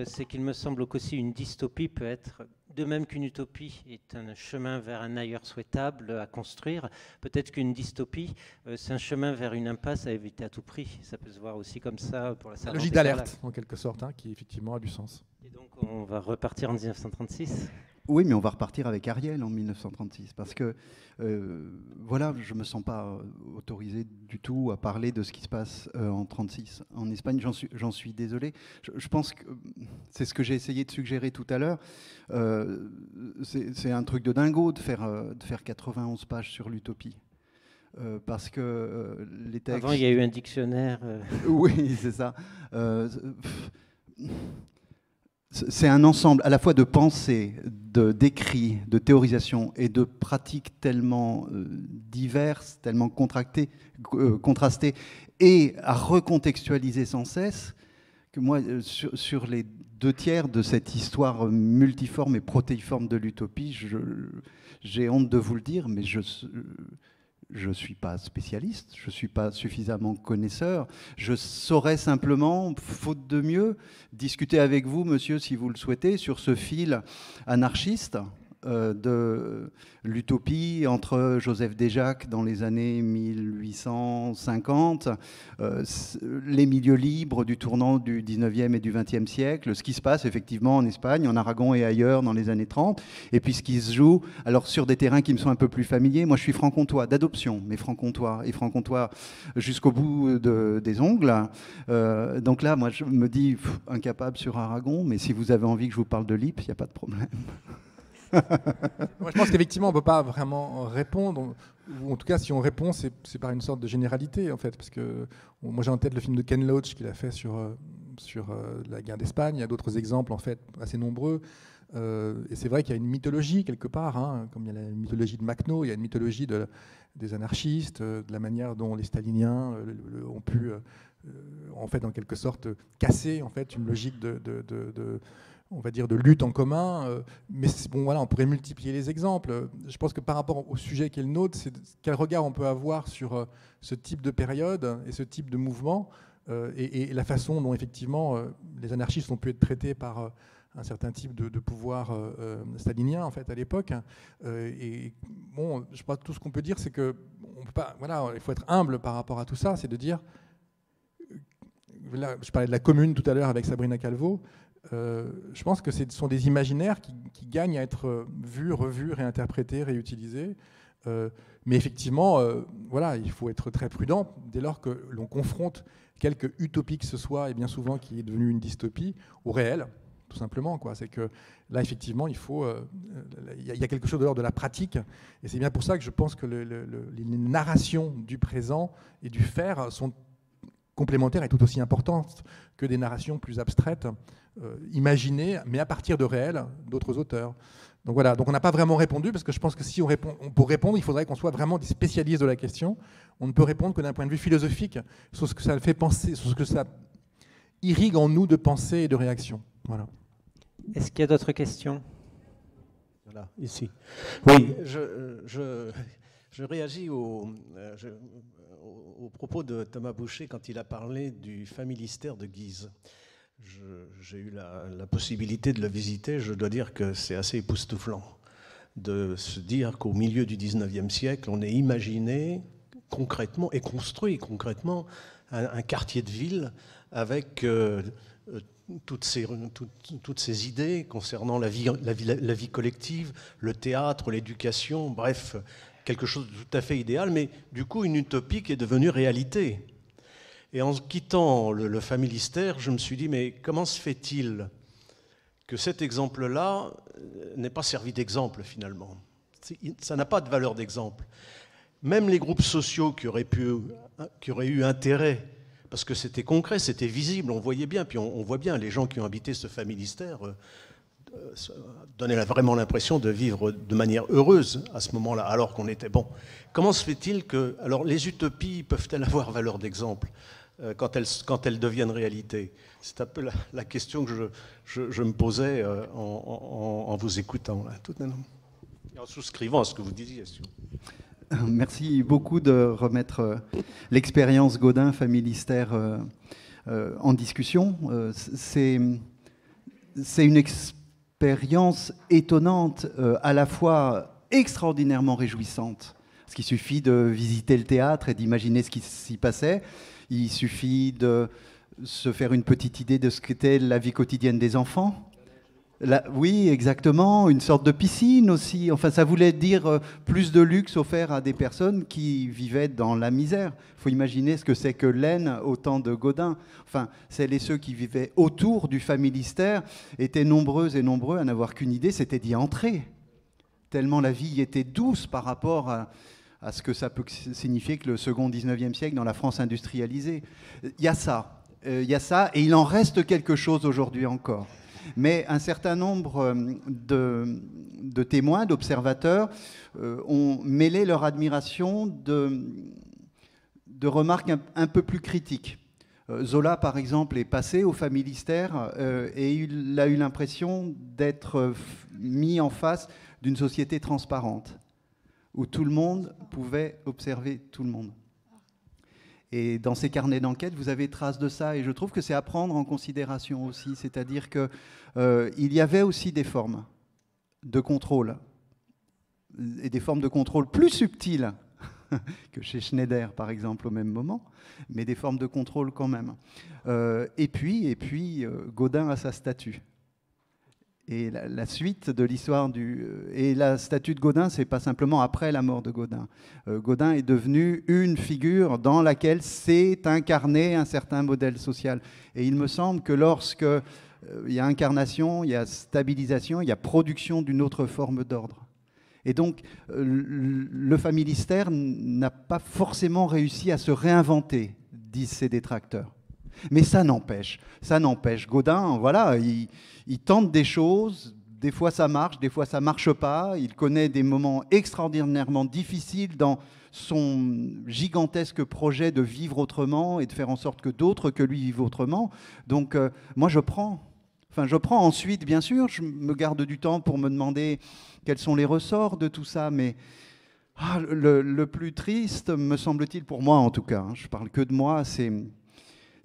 C'est qu'il me semble qu'aussi une dystopie peut être, de même qu'une utopie est un chemin vers un ailleurs souhaitable à construire, peut-être qu'une dystopie, c'est un chemin vers une impasse à éviter à tout prix. Ça peut se voir aussi comme ça pour la Servante logique d'alerte, en quelque sorte, hein, qui effectivement a du sens. Et donc on va repartir en 1936. Oui, mais on va repartir avec Ariel en 1936, parce que, voilà, je ne me sens pas autorisé du tout à parler de ce qui se passe en 1936 en Espagne. J'en suis désolé. Je pense que c'est ce que j'ai essayé de suggérer tout à l'heure. C'est un truc de dingo de faire 91 pages sur l'utopie. Parce que les textes... Avant, il y a eu un dictionnaire. Oui, c'est ça. C'est un ensemble à la fois de pensées, d'écrits, de théorisation et de pratiques tellement diverses, tellement contrastées et à recontextualiser sans cesse que moi, sur les 2/3 de cette histoire multiforme et protéiforme de l'utopie, j'ai honte de vous le dire, mais je ne suis pas spécialiste, je ne suis pas suffisamment connaisseur. Je saurais simplement, faute de mieux, discuter avec vous, monsieur, si vous le souhaitez, sur ce fil anarchiste de l'utopie entre Joseph Déjacque dans les années 1850, les milieux libres du tournant du 19e et du 20e siècle, ce qui se passe effectivement en Espagne, en Aragon et ailleurs dans les années 30, et puis ce qui se joue alors sur des terrains qui me sont un peu plus familiers. Moi je suis franc-comtois, d'adoption, mais franc-comtois, et franc-comtois jusqu'au bout des ongles. Donc là, moi je me dis incapable sur Aragon, mais si vous avez envie que je vous parle de l'Ypres, il n'y a pas de problème. Moi, je pense qu'effectivement, on ne peut pas vraiment répondre, ou en tout cas, si on répond, c'est par une sorte de généralité, en fait, parce que moi, j'ai en tête le film de Ken Loach qu'il a fait sur la guerre d'Espagne. Il y a d'autres exemples, en fait, assez nombreux. Et c'est vrai qu'il y a une mythologie, quelque part, hein, comme il y a la mythologie de Makhno, il y a une mythologie des anarchistes, de la manière dont les staliniens ont pu, en fait, en quelque sorte, casser, en fait, une logique on va dire, de lutte en commun. Mais bon, voilà, on pourrait multiplier les exemples. Je pense que par rapport au sujet qui est le nôtre, c'est quel regard on peut avoir sur ce type de période et ce type de mouvement, et la façon dont effectivement les anarchistes ont pu être traités par un certain type de pouvoir stalinien en fait à l'époque. Et bon, je crois que tout ce qu'on peut dire, c'est que on peut pas, voilà, il faut être humble par rapport à tout ça, c'est de dire, là, je parlais de la commune tout à l'heure avec Sabrina Calvo. Je pense que ce sont des imaginaires qui gagnent à être vus, revus, réinterprétés, réutilisés. Mais effectivement, voilà, il faut être très prudent dès lors que l'on confronte quelque utopie que ce soit, et bien souvent qui est devenue une dystopie, au réel, tout simplement. C'est que là, effectivement, il y a quelque chose de l'ordre de la pratique. Et c'est bien pour ça que je pense que les narrations du présent et du faire sont complémentaires et tout aussi importantes que des narrations plus abstraites, imaginées, mais à partir de réels d'autres auteurs. Donc voilà, donc on n'a pas vraiment répondu, parce que je pense que si pour répondre, il faudrait qu'on soit vraiment des spécialistes de la question. On ne peut répondre que d'un point de vue philosophique, sur ce que ça fait penser, sur ce que ça irrigue en nous de pensée et de réaction. Voilà. Est-ce qu'il y a d'autres questions? Voilà, ici. Oui, je réagis au propos de Thomas Boucher quand il a parlé du familistère de Guise. J'ai eu la possibilité de le visiter. Je dois dire que c'est assez époustouflant de se dire qu'au milieu du 19e siècle, on ait imaginé concrètement et construit concrètement un quartier de ville avec toutes ces idées concernant la vie collective, le théâtre, l'éducation, bref, quelque chose de tout à fait idéal, mais du coup une utopie qui est devenue réalité. Et en quittant le familistère, je me suis dit, mais comment se fait-il que cet exemple-là n'ait pas servi d'exemple finalement? Ça n'a pas de valeur d'exemple. Même les groupes sociaux qui auraient eu intérêt, parce que c'était concret, c'était visible, on voyait bien, puis on voit bien, les gens qui ont habité ce familistère donnaient vraiment l'impression de vivre de manière heureuse à ce moment-là, alors qu'on était bon. Comment se fait-il que... Alors les utopies peuvent-elles avoir valeur d'exemple quand elles deviennent réalité? C'est un peu la question que je me posais en vous écoutant, là, tout maintenant. Et en souscrivant à ce que vous disiez. Merci beaucoup de remettre l'expérience Gaudin familistère en discussion. C'est une expérience étonnante, à la fois extraordinairement réjouissante. Parce qu'il suffit de visiter le théâtre et d'imaginer ce qui s'y passait. Il suffit de se faire une petite idée de ce qu'était la vie quotidienne des enfants. Oui, exactement, une sorte de piscine aussi. Enfin, ça voulait dire plus de luxe offert à des personnes qui vivaient dans la misère. Il faut imaginer ce que c'est que l'Aisne au temps de Gaudin. Enfin, celles et ceux qui vivaient autour du familistère étaient nombreux et nombreux à n'avoir qu'une idée, c'était d'y entrer. Tellement la vie était douce par rapport à ce que ça peut signifier que le second 19e siècle dans la France industrialisée. Il y a ça, et il en reste quelque chose aujourd'hui encore. Mais un certain nombre de témoins, d'observateurs, ont mêlé leur admiration de remarques un peu plus critiques. Zola, par exemple, est passé au familistère et il a eu l'impression d'être mis en face d'une société transparente, où tout le monde pouvait observer tout le monde. Et dans ces carnets d'enquête, vous avez trace de ça, et je trouve que c'est à prendre en considération aussi, c'est-à-dire qu'il y avait aussi des formes de contrôle, et des formes de contrôle plus subtiles que chez Schneider, par exemple, au même moment, mais des formes de contrôle quand même. Et puis Gaudin a sa statue. Et la suite de l'histoire et la statue de Gaudin, c'est pas simplement après la mort de Gaudin. Gaudin est devenu une figure dans laquelle s'est incarné un certain modèle social. Et il me semble que lorsque il y a incarnation, il y a stabilisation, il y a production d'une autre forme d'ordre. Et donc, le familistère n'a pas forcément réussi à se réinventer, disent ses détracteurs. Mais ça n'empêche. Gaudin, voilà, il tente des choses, des fois ça marche, des fois ça marche pas. Il connaît des moments extraordinairement difficiles dans son gigantesque projet de vivre autrement et de faire en sorte que d'autres que lui vivent autrement. Donc, moi je prends. Enfin, je prends ensuite, bien sûr, je me garde du temps pour me demander quels sont les ressorts de tout ça, mais le plus triste, me semble-t-il, pour moi en tout cas, je parle que de moi, c'est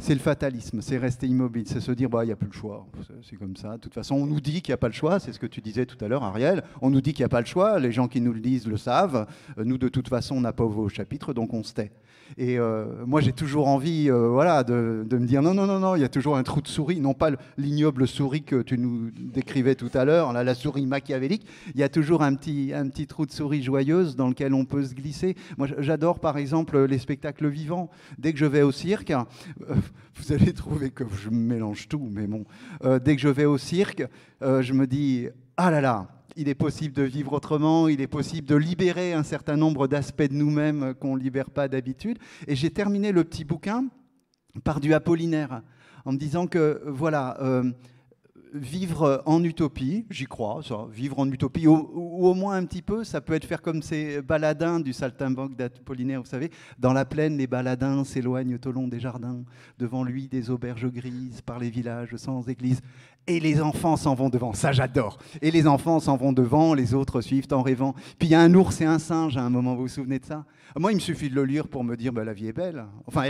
le fatalisme, c'est rester immobile, c'est se dire, il n'y a plus le choix, c'est comme ça. De toute façon, on nous dit qu'il n'y a pas le choix, c'est ce que tu disais tout à l'heure, Ariel, on nous dit qu'il n'y a pas le choix, les gens qui nous le disent le savent, nous, de toute façon, on n'a pas ouvert au chapitre, donc on se tait. Et moi, j'ai toujours envie de me dire, non, il y a toujours un trou de souris, non pas l'ignoble souris que tu nous décrivais tout à l'heure, la souris machiavélique, il y a toujours un petit trou de souris joyeuse dans lequel on peut se glisser. Moi, j'adore, par exemple, les spectacles vivants. Dès que je vais au cirque, vous allez trouver que je mélange tout, mais bon, dès que je vais au cirque, je me dis, ah là là, il est possible de vivre autrement, il est possible de libérer un certain nombre d'aspects de nous-mêmes qu'on ne libère pas d'habitude. Et j'ai terminé le petit bouquin par du Apollinaire, en me disant que, voilà, vivre en utopie, j'y crois, ça, vivre en utopie, ou au moins un petit peu, ça peut être faire comme ces baladins du saltimbanque d'Apollinaire, vous savez, dans la plaine, les baladins s'éloignent au long des jardins, devant lui des auberges grises, par les villages sans église. Et les enfants s'en vont devant, ça j'adore. Et les enfants s'en vont devant, les autres suivent en rêvant. Puis il y a un ours et un singe à un moment, vous vous souvenez de ça? Moi, il me suffit de le lire pour me dire, la vie est belle. Enfin,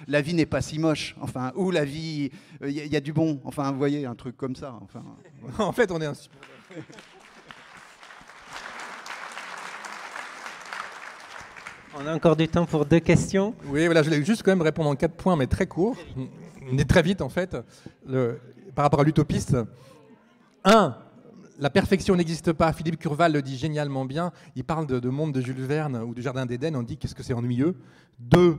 la vie n'est pas si moche. Enfin, ou la vie, il y a du bon. Enfin, vous voyez, un truc comme ça. Enfin, voilà. En fait, on est un super... On a encore du temps pour 2 questions. Oui, voilà, je voulais juste quand même répondre en 4 points, mais très court. On est très vite, en fait. Par rapport à l'utopiste. 1, la perfection n'existe pas. Philippe Curval le dit génialement bien. Il parle de monde de Jules Verne ou du Jardin d'Éden. On dit qu'est-ce que c'est ennuyeux. 2,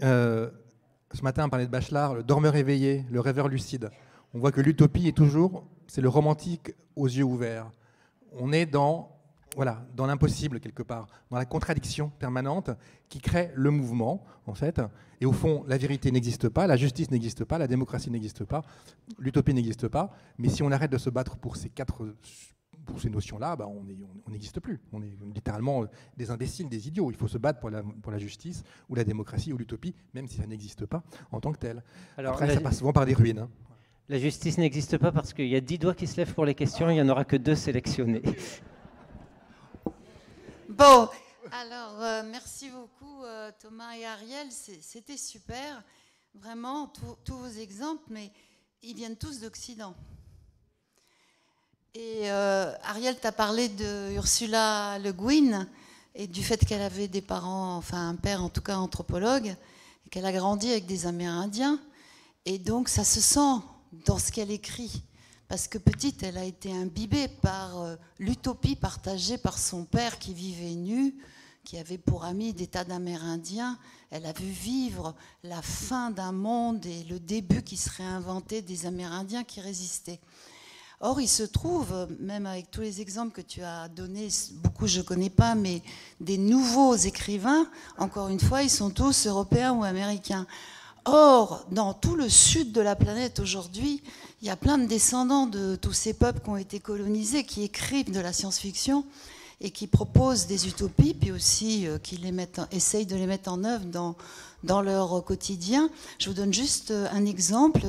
ce matin on parlait de Bachelard, le dormeur éveillé, le rêveur lucide. On voit que l'utopie est toujours, c'est le romantique aux yeux ouverts. On est dans l'impossible quelque part, dans la contradiction permanente qui crée le mouvement, en fait. Et au fond, la vérité n'existe pas, la justice n'existe pas, la démocratie n'existe pas, l'utopie n'existe pas. Mais si on arrête de se battre pour ces notions-là, on n'existe plus. On est littéralement des imbéciles, des idiots. Il faut se battre pour la justice, ou la démocratie, ou l'utopie, même si ça n'existe pas en tant que tel. Alors, après, ça passe souvent par des ruines. La justice n'existe pas parce qu'il y a 10 doigts qui se lèvent pour les questions, il n'y en aura que 2 sélectionnés. Bon, alors merci beaucoup Thomas et Ariel, c'était super, vraiment tous vos exemples, mais ils viennent tous d'Occident. Et Ariel t'a parlé de Ursula Le Guin et du fait qu'elle avait des parents, enfin un père en tout cas anthropologue, et qu'elle a grandi avec des Amérindiens, et donc ça se sent dans ce qu'elle écrit. Parce que petite, elle a été imbibée par l'utopie partagée par son père qui vivait nu, qui avait pour amis des tas d'Amérindiens. Elle a vu vivre la fin d'un monde et le début qui serait inventé des Amérindiens qui résistaient. Or, il se trouve, même avec tous les exemples que tu as donnés, beaucoup je ne connais pas, mais des nouveaux écrivains, encore une fois, ils sont tous européens ou américains. Or, dans tout le sud de la planète aujourd'hui, il y a plein de descendants de tous ces peuples qui ont été colonisés, qui écrivent de la science-fiction et qui proposent des utopies, puis aussi qui essayent de les mettre en œuvre dans leur quotidien. Je vous donne juste un exemple.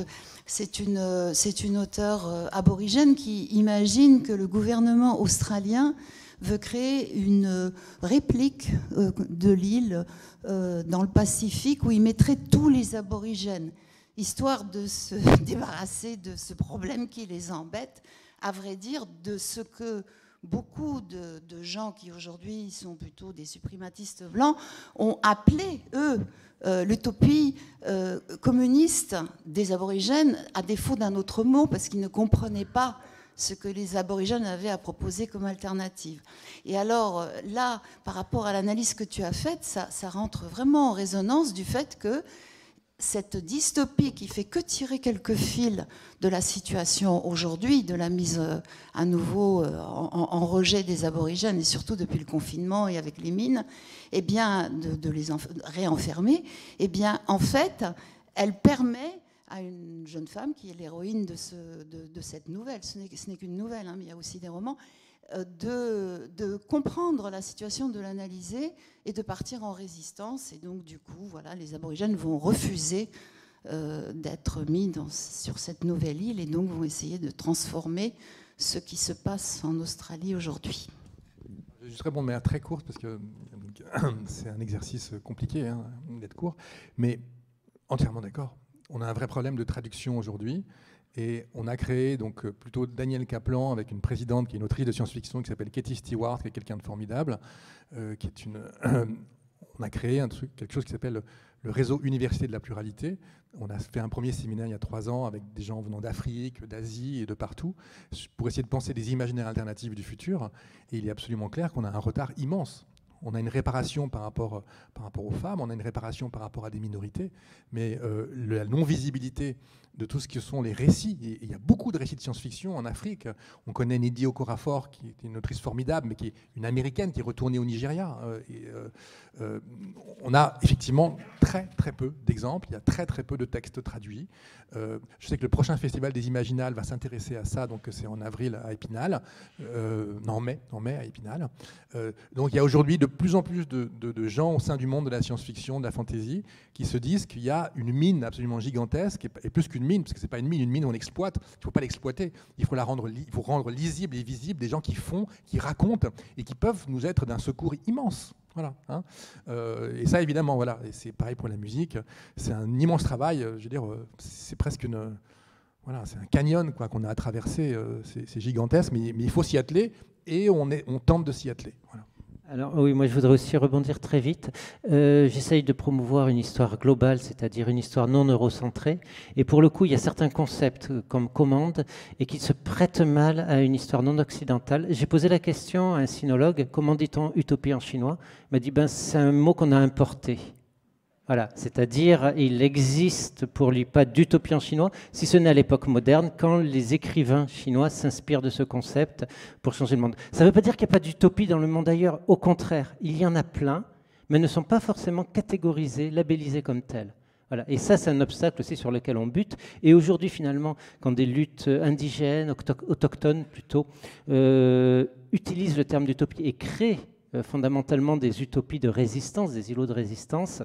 C'est une auteure aborigène qui imagine que le gouvernement australien veut créer une réplique de l'île dans le Pacifique où il mettrait tous les aborigènes, histoire de se débarrasser de ce problème qui les embête, à vrai dire, de ce que beaucoup de gens qui aujourd'hui sont plutôt des suprématistes blancs ont appelé, eux, l'utopie communiste des aborigènes, à défaut d'un autre mot, parce qu'ils ne comprenaient pas ce que les aborigènes avaient à proposer comme alternative. Et alors là, par rapport à l'analyse que tu as faite, ça rentre vraiment en résonance du fait que cette dystopie qui fait que tirer quelques fils de la situation aujourd'hui, de la mise à nouveau en rejet des aborigènes, et surtout depuis le confinement et avec les mines, eh bien, de les réenfermer, eh bien, en fait, elle permet à une jeune femme qui est l'héroïne de cette nouvelle, ce n'est qu'une nouvelle, hein, mais il y a aussi des romans, de comprendre la situation, de l'analyser et de partir en résistance. Et donc, du coup, voilà, les aborigènes vont refuser d'être mis sur cette nouvelle île et donc vont essayer de transformer ce qui se passe en Australie aujourd'hui. Je vais juste répondre de manière très courte parce que c'est un exercice compliqué hein, d'être court, mais entièrement d'accord. On a un vrai problème de traduction aujourd'hui. Et on a créé donc plutôt Daniel Kaplan avec une présidente qui est une autrice de science-fiction qui s'appelle Katie Stewart, qui est quelqu'un de formidable, qui est on a créé quelque chose qui s'appelle le réseau Université de la pluralité. On a fait un premier séminaire il y a 3 ans avec des gens venant d'Afrique, d'Asie et de partout pour essayer de penser des imaginaires alternatifs du futur. Et il est absolument clair qu'on a un retard immense. On a une réparation par rapport aux femmes, on a une réparation par rapport à des minorités, mais la non-visibilité de tout ce que sont les récits, et il y a beaucoup de récits de science-fiction en Afrique. On connaît Nnedi Okorafor, qui est une autrice formidable, mais qui est une américaine qui est retournée au Nigeria. On a effectivement très très peu d'exemples, il y a très très peu de textes traduits. Je sais que le prochain festival des Imaginales va s'intéresser à ça, donc c'est en avril à Épinal, en mai à Épinal. Donc il y a aujourd'hui de plus en plus de gens au sein du monde de la science-fiction, de la fantasy, qui se disent qu'il y a une mine absolument gigantesque, et plus qu'une mine, parce que c'est pas une mine on l'exploite, il ne faut pas l'exploiter, il faut rendre lisible et visible des gens qui font, qui racontent, et qui peuvent nous être d'un secours immense. Voilà, hein. Et ça évidemment, voilà, et c'est pareil pour la musique, c'est un immense travail, je veux dire, c'est presque c'est un canyon quoi, qu'on a à traverser, c'est gigantesque, mais il faut s'y atteler, et on tente de s'y atteler. Voilà. Alors oui, moi je voudrais aussi rebondir très vite. J'essaye de promouvoir une histoire globale, c'est-à-dire une histoire non eurocentrée. Et pour le coup, il y a certains concepts comme commande et qui se prêtent mal à une histoire non occidentale. J'ai posé la question à un sinologue, comment dit-on utopie en chinois? Il m'a dit, c'est un mot qu'on a importé. Voilà, c'est-à-dire il n'existe pour lui pas d'utopie en chinois, si ce n'est à l'époque moderne, quand les écrivains chinois s'inspirent de ce concept pour changer le monde. Ça ne veut pas dire qu'il n'y a pas d'utopie dans le monde ailleurs, au contraire, il y en a plein, mais ne sont pas forcément catégorisés, labellisés comme tels. Voilà. Et ça, c'est un obstacle aussi sur lequel on bute. Et aujourd'hui, finalement, quand des luttes indigènes, autochtones plutôt, utilisent le terme d'utopie et créent fondamentalement des utopies de résistance, des îlots de résistance,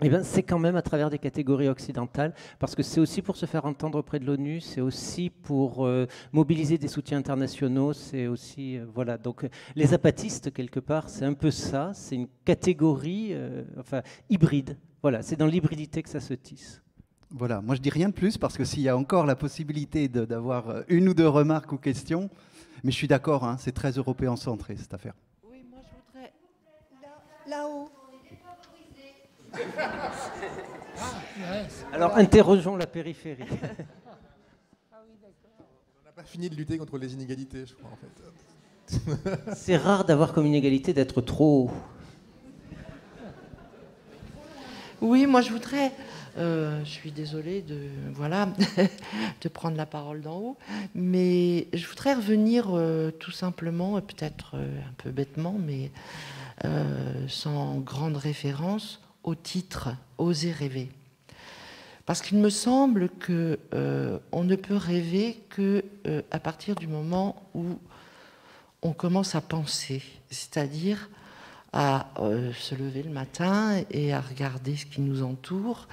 eh bien, c'est quand même à travers des catégories occidentales, parce que c'est aussi pour se faire entendre auprès de l'ONU, c'est aussi pour mobiliser des soutiens internationaux, c'est aussi... voilà. Donc les apatistes, quelque part, c'est un peu ça, c'est une catégorie hybride. Voilà, c'est dans l'hybridité que ça se tisse. Voilà, moi je dis rien de plus, parce que s'il y a encore la possibilité d'avoir une ou deux remarques ou questions, mais je suis d'accord, hein, c'est très européen centré cette affaire. Oui, moi je voudrais... Là-haut. Alors, interrogeons la périphérie. On n'a pas fini de lutter contre les inégalités, je crois, en fait. C'est rare d'avoir comme inégalité d'être trop haut. Oui, moi je voudrais... je suis désolée de prendre la parole d'en haut, mais je voudrais revenir tout simplement, peut-être un peu bêtement, mais sans grande référence, au titre « Oser rêver ». Parce qu'il me semble qu'on ne peut rêver qu'à partir du moment où on commence à penser, c'est-à-dire à se lever le matin et à regarder ce qui nous entoure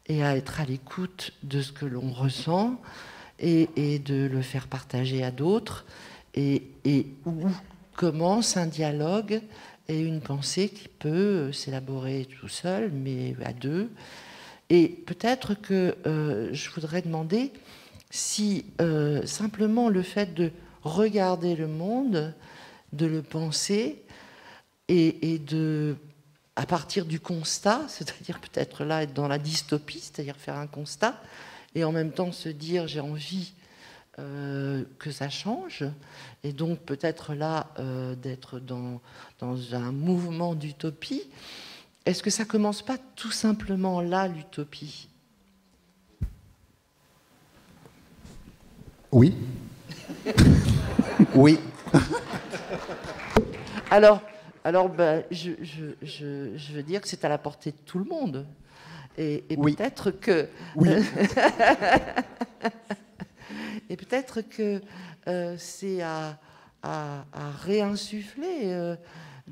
et à être à l'écoute de ce que l'on ressent et de le faire partager à d'autres et où commence un dialogue et une pensée qui peut s'élaborer tout seul, mais à deux. Et peut-être que je voudrais demander si simplement le fait de regarder le monde, de le penser, et de, à partir du constat, c'est-à-dire peut-être là être dans la dystopie, c'est-à-dire faire un constat, et en même temps se dire j'ai envie que ça change, et donc peut-être là d'être dans un mouvement d'utopie. Est-ce que ça commence pas tout simplement là, l'utopie? Oui. Oui. Alors je veux dire que c'est à la portée de tout le monde. Et oui. Peut-être que... Oui. Et peut-être que c'est à réinsuffler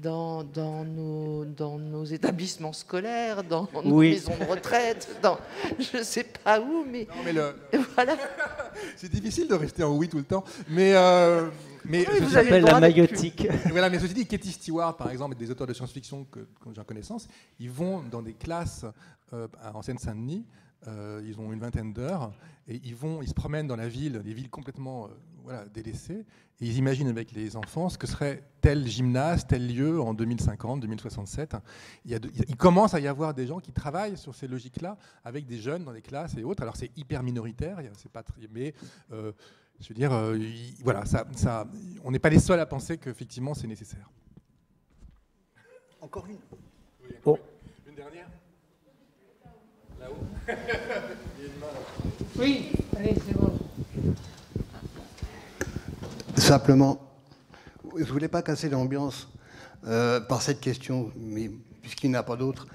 dans nos établissements scolaires, dans nos maisons de retraite, dans je ne sais pas où, mais, non, mais voilà. C'est difficile de rester en oui tout le temps, mais vous Ça s'appelle la maïotique. Voilà, mais ceci dit, Katie Stewart, par exemple, et des auteurs de science-fiction que j'ai en connaissance, ils vont dans des classes en Seine-Saint-Denis. Ils ont une vingtaine d'heures et ils se promènent dans la ville, des villes complètement délaissées, et ils imaginent avec les enfants ce que serait tel gymnase, tel lieu en 2050, 2067. Il commence à y avoir des gens qui travaillent sur ces logiques-là avec des jeunes dans les classes et autres. Alors c'est hyper minoritaire, c'est pas mais je veux dire, voilà, on n'est pas les seuls à penser qu'effectivement c'est nécessaire. Encore une. Oui, une dernière. Là-haut. Oui, allez, c'est bon. Simplement, je ne voulais pas casser l'ambiance par cette question, mais puisqu'il n'y en a pas d'autre,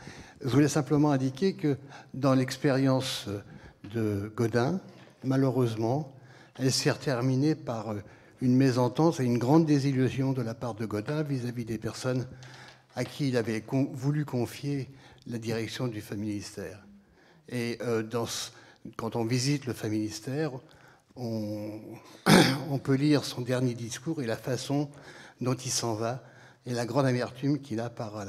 je voulais simplement indiquer que dans l'expérience de Godin, malheureusement, elle s'est terminée par une mésentente et une grande désillusion de la part de Godin vis-à-vis des personnes à qui il avait voulu confier la direction du Familistère. Et quand on visite le Familistère, on peut lire son dernier discours et la façon dont il s'en va et la grande amertume qu'il a par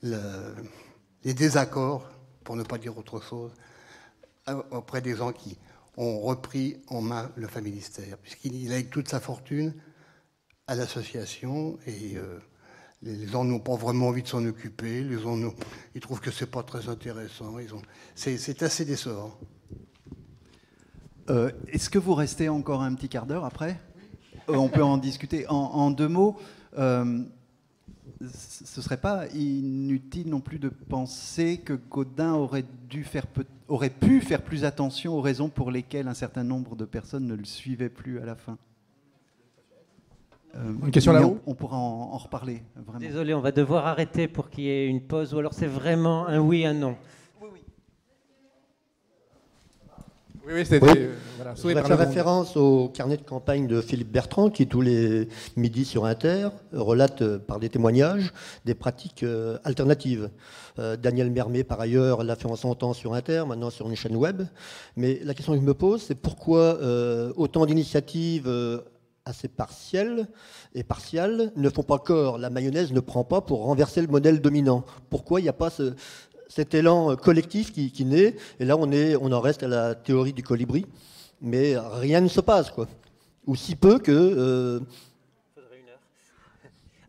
les désaccords, pour ne pas dire autre chose, auprès des gens qui ont repris en main le Familistère, puisqu'il a eu toute sa fortune à l'association et les gens n'ont pas vraiment envie de s'en occuper, les gens ils trouvent que c'est pas très intéressant, c'est assez décevant. Est-ce que vous restez encore un petit quart d'heure après ? On peut en discuter. En deux mots, ce ne serait pas inutile non plus de penser que Godin aurait pu faire plus attention aux raisons pour lesquelles un certain nombre de personnes ne le suivaient plus à la fin. Une question là-haut ? On pourra en reparler. Vraiment. Désolé, on va devoir arrêter pour qu'il y ait une pause, ou alors c'est vraiment un oui, un non. Oui, c'était... Oui. Voilà, je voudrais faire référence au carnet de campagne de Philippe Bertrand, qui tous les midis sur Inter relate par des témoignages des pratiques alternatives. Daniel Mermet, par ailleurs, l'a fait en son temps sur Inter, maintenant sur une chaîne web. Mais la question que je me pose, c'est pourquoi autant d'initiatives assez partielles et partiales ne font pas corps. La mayonnaise ne prend pas pour renverser le modèle dominant. Pourquoi il n'y a pas cet élan collectif qui naît, et là on en reste à la théorie du colibri, mais rien ne se passe, quoi. Ou si peu que...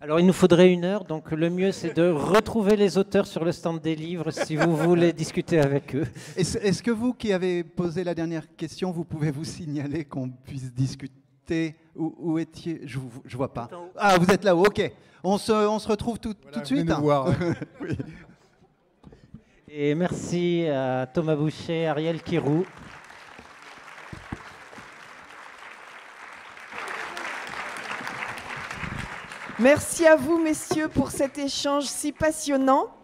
Alors il nous faudrait 1 heure, donc le mieux c'est de retrouver les auteurs sur le stand des livres si vous voulez discuter avec eux. Est-ce que vous qui avez posé la dernière question, vous pouvez vous signaler qu'on puisse discuter ? Où étiez ? Je ne vois pas. Ah, vous êtes là-haut, ok. On se retrouve tout de suite. Venez nous voir. Oui. Et merci à Thomas Boucher, Ariel Kirou. Merci à vous, messieurs, pour cet échange si passionnant.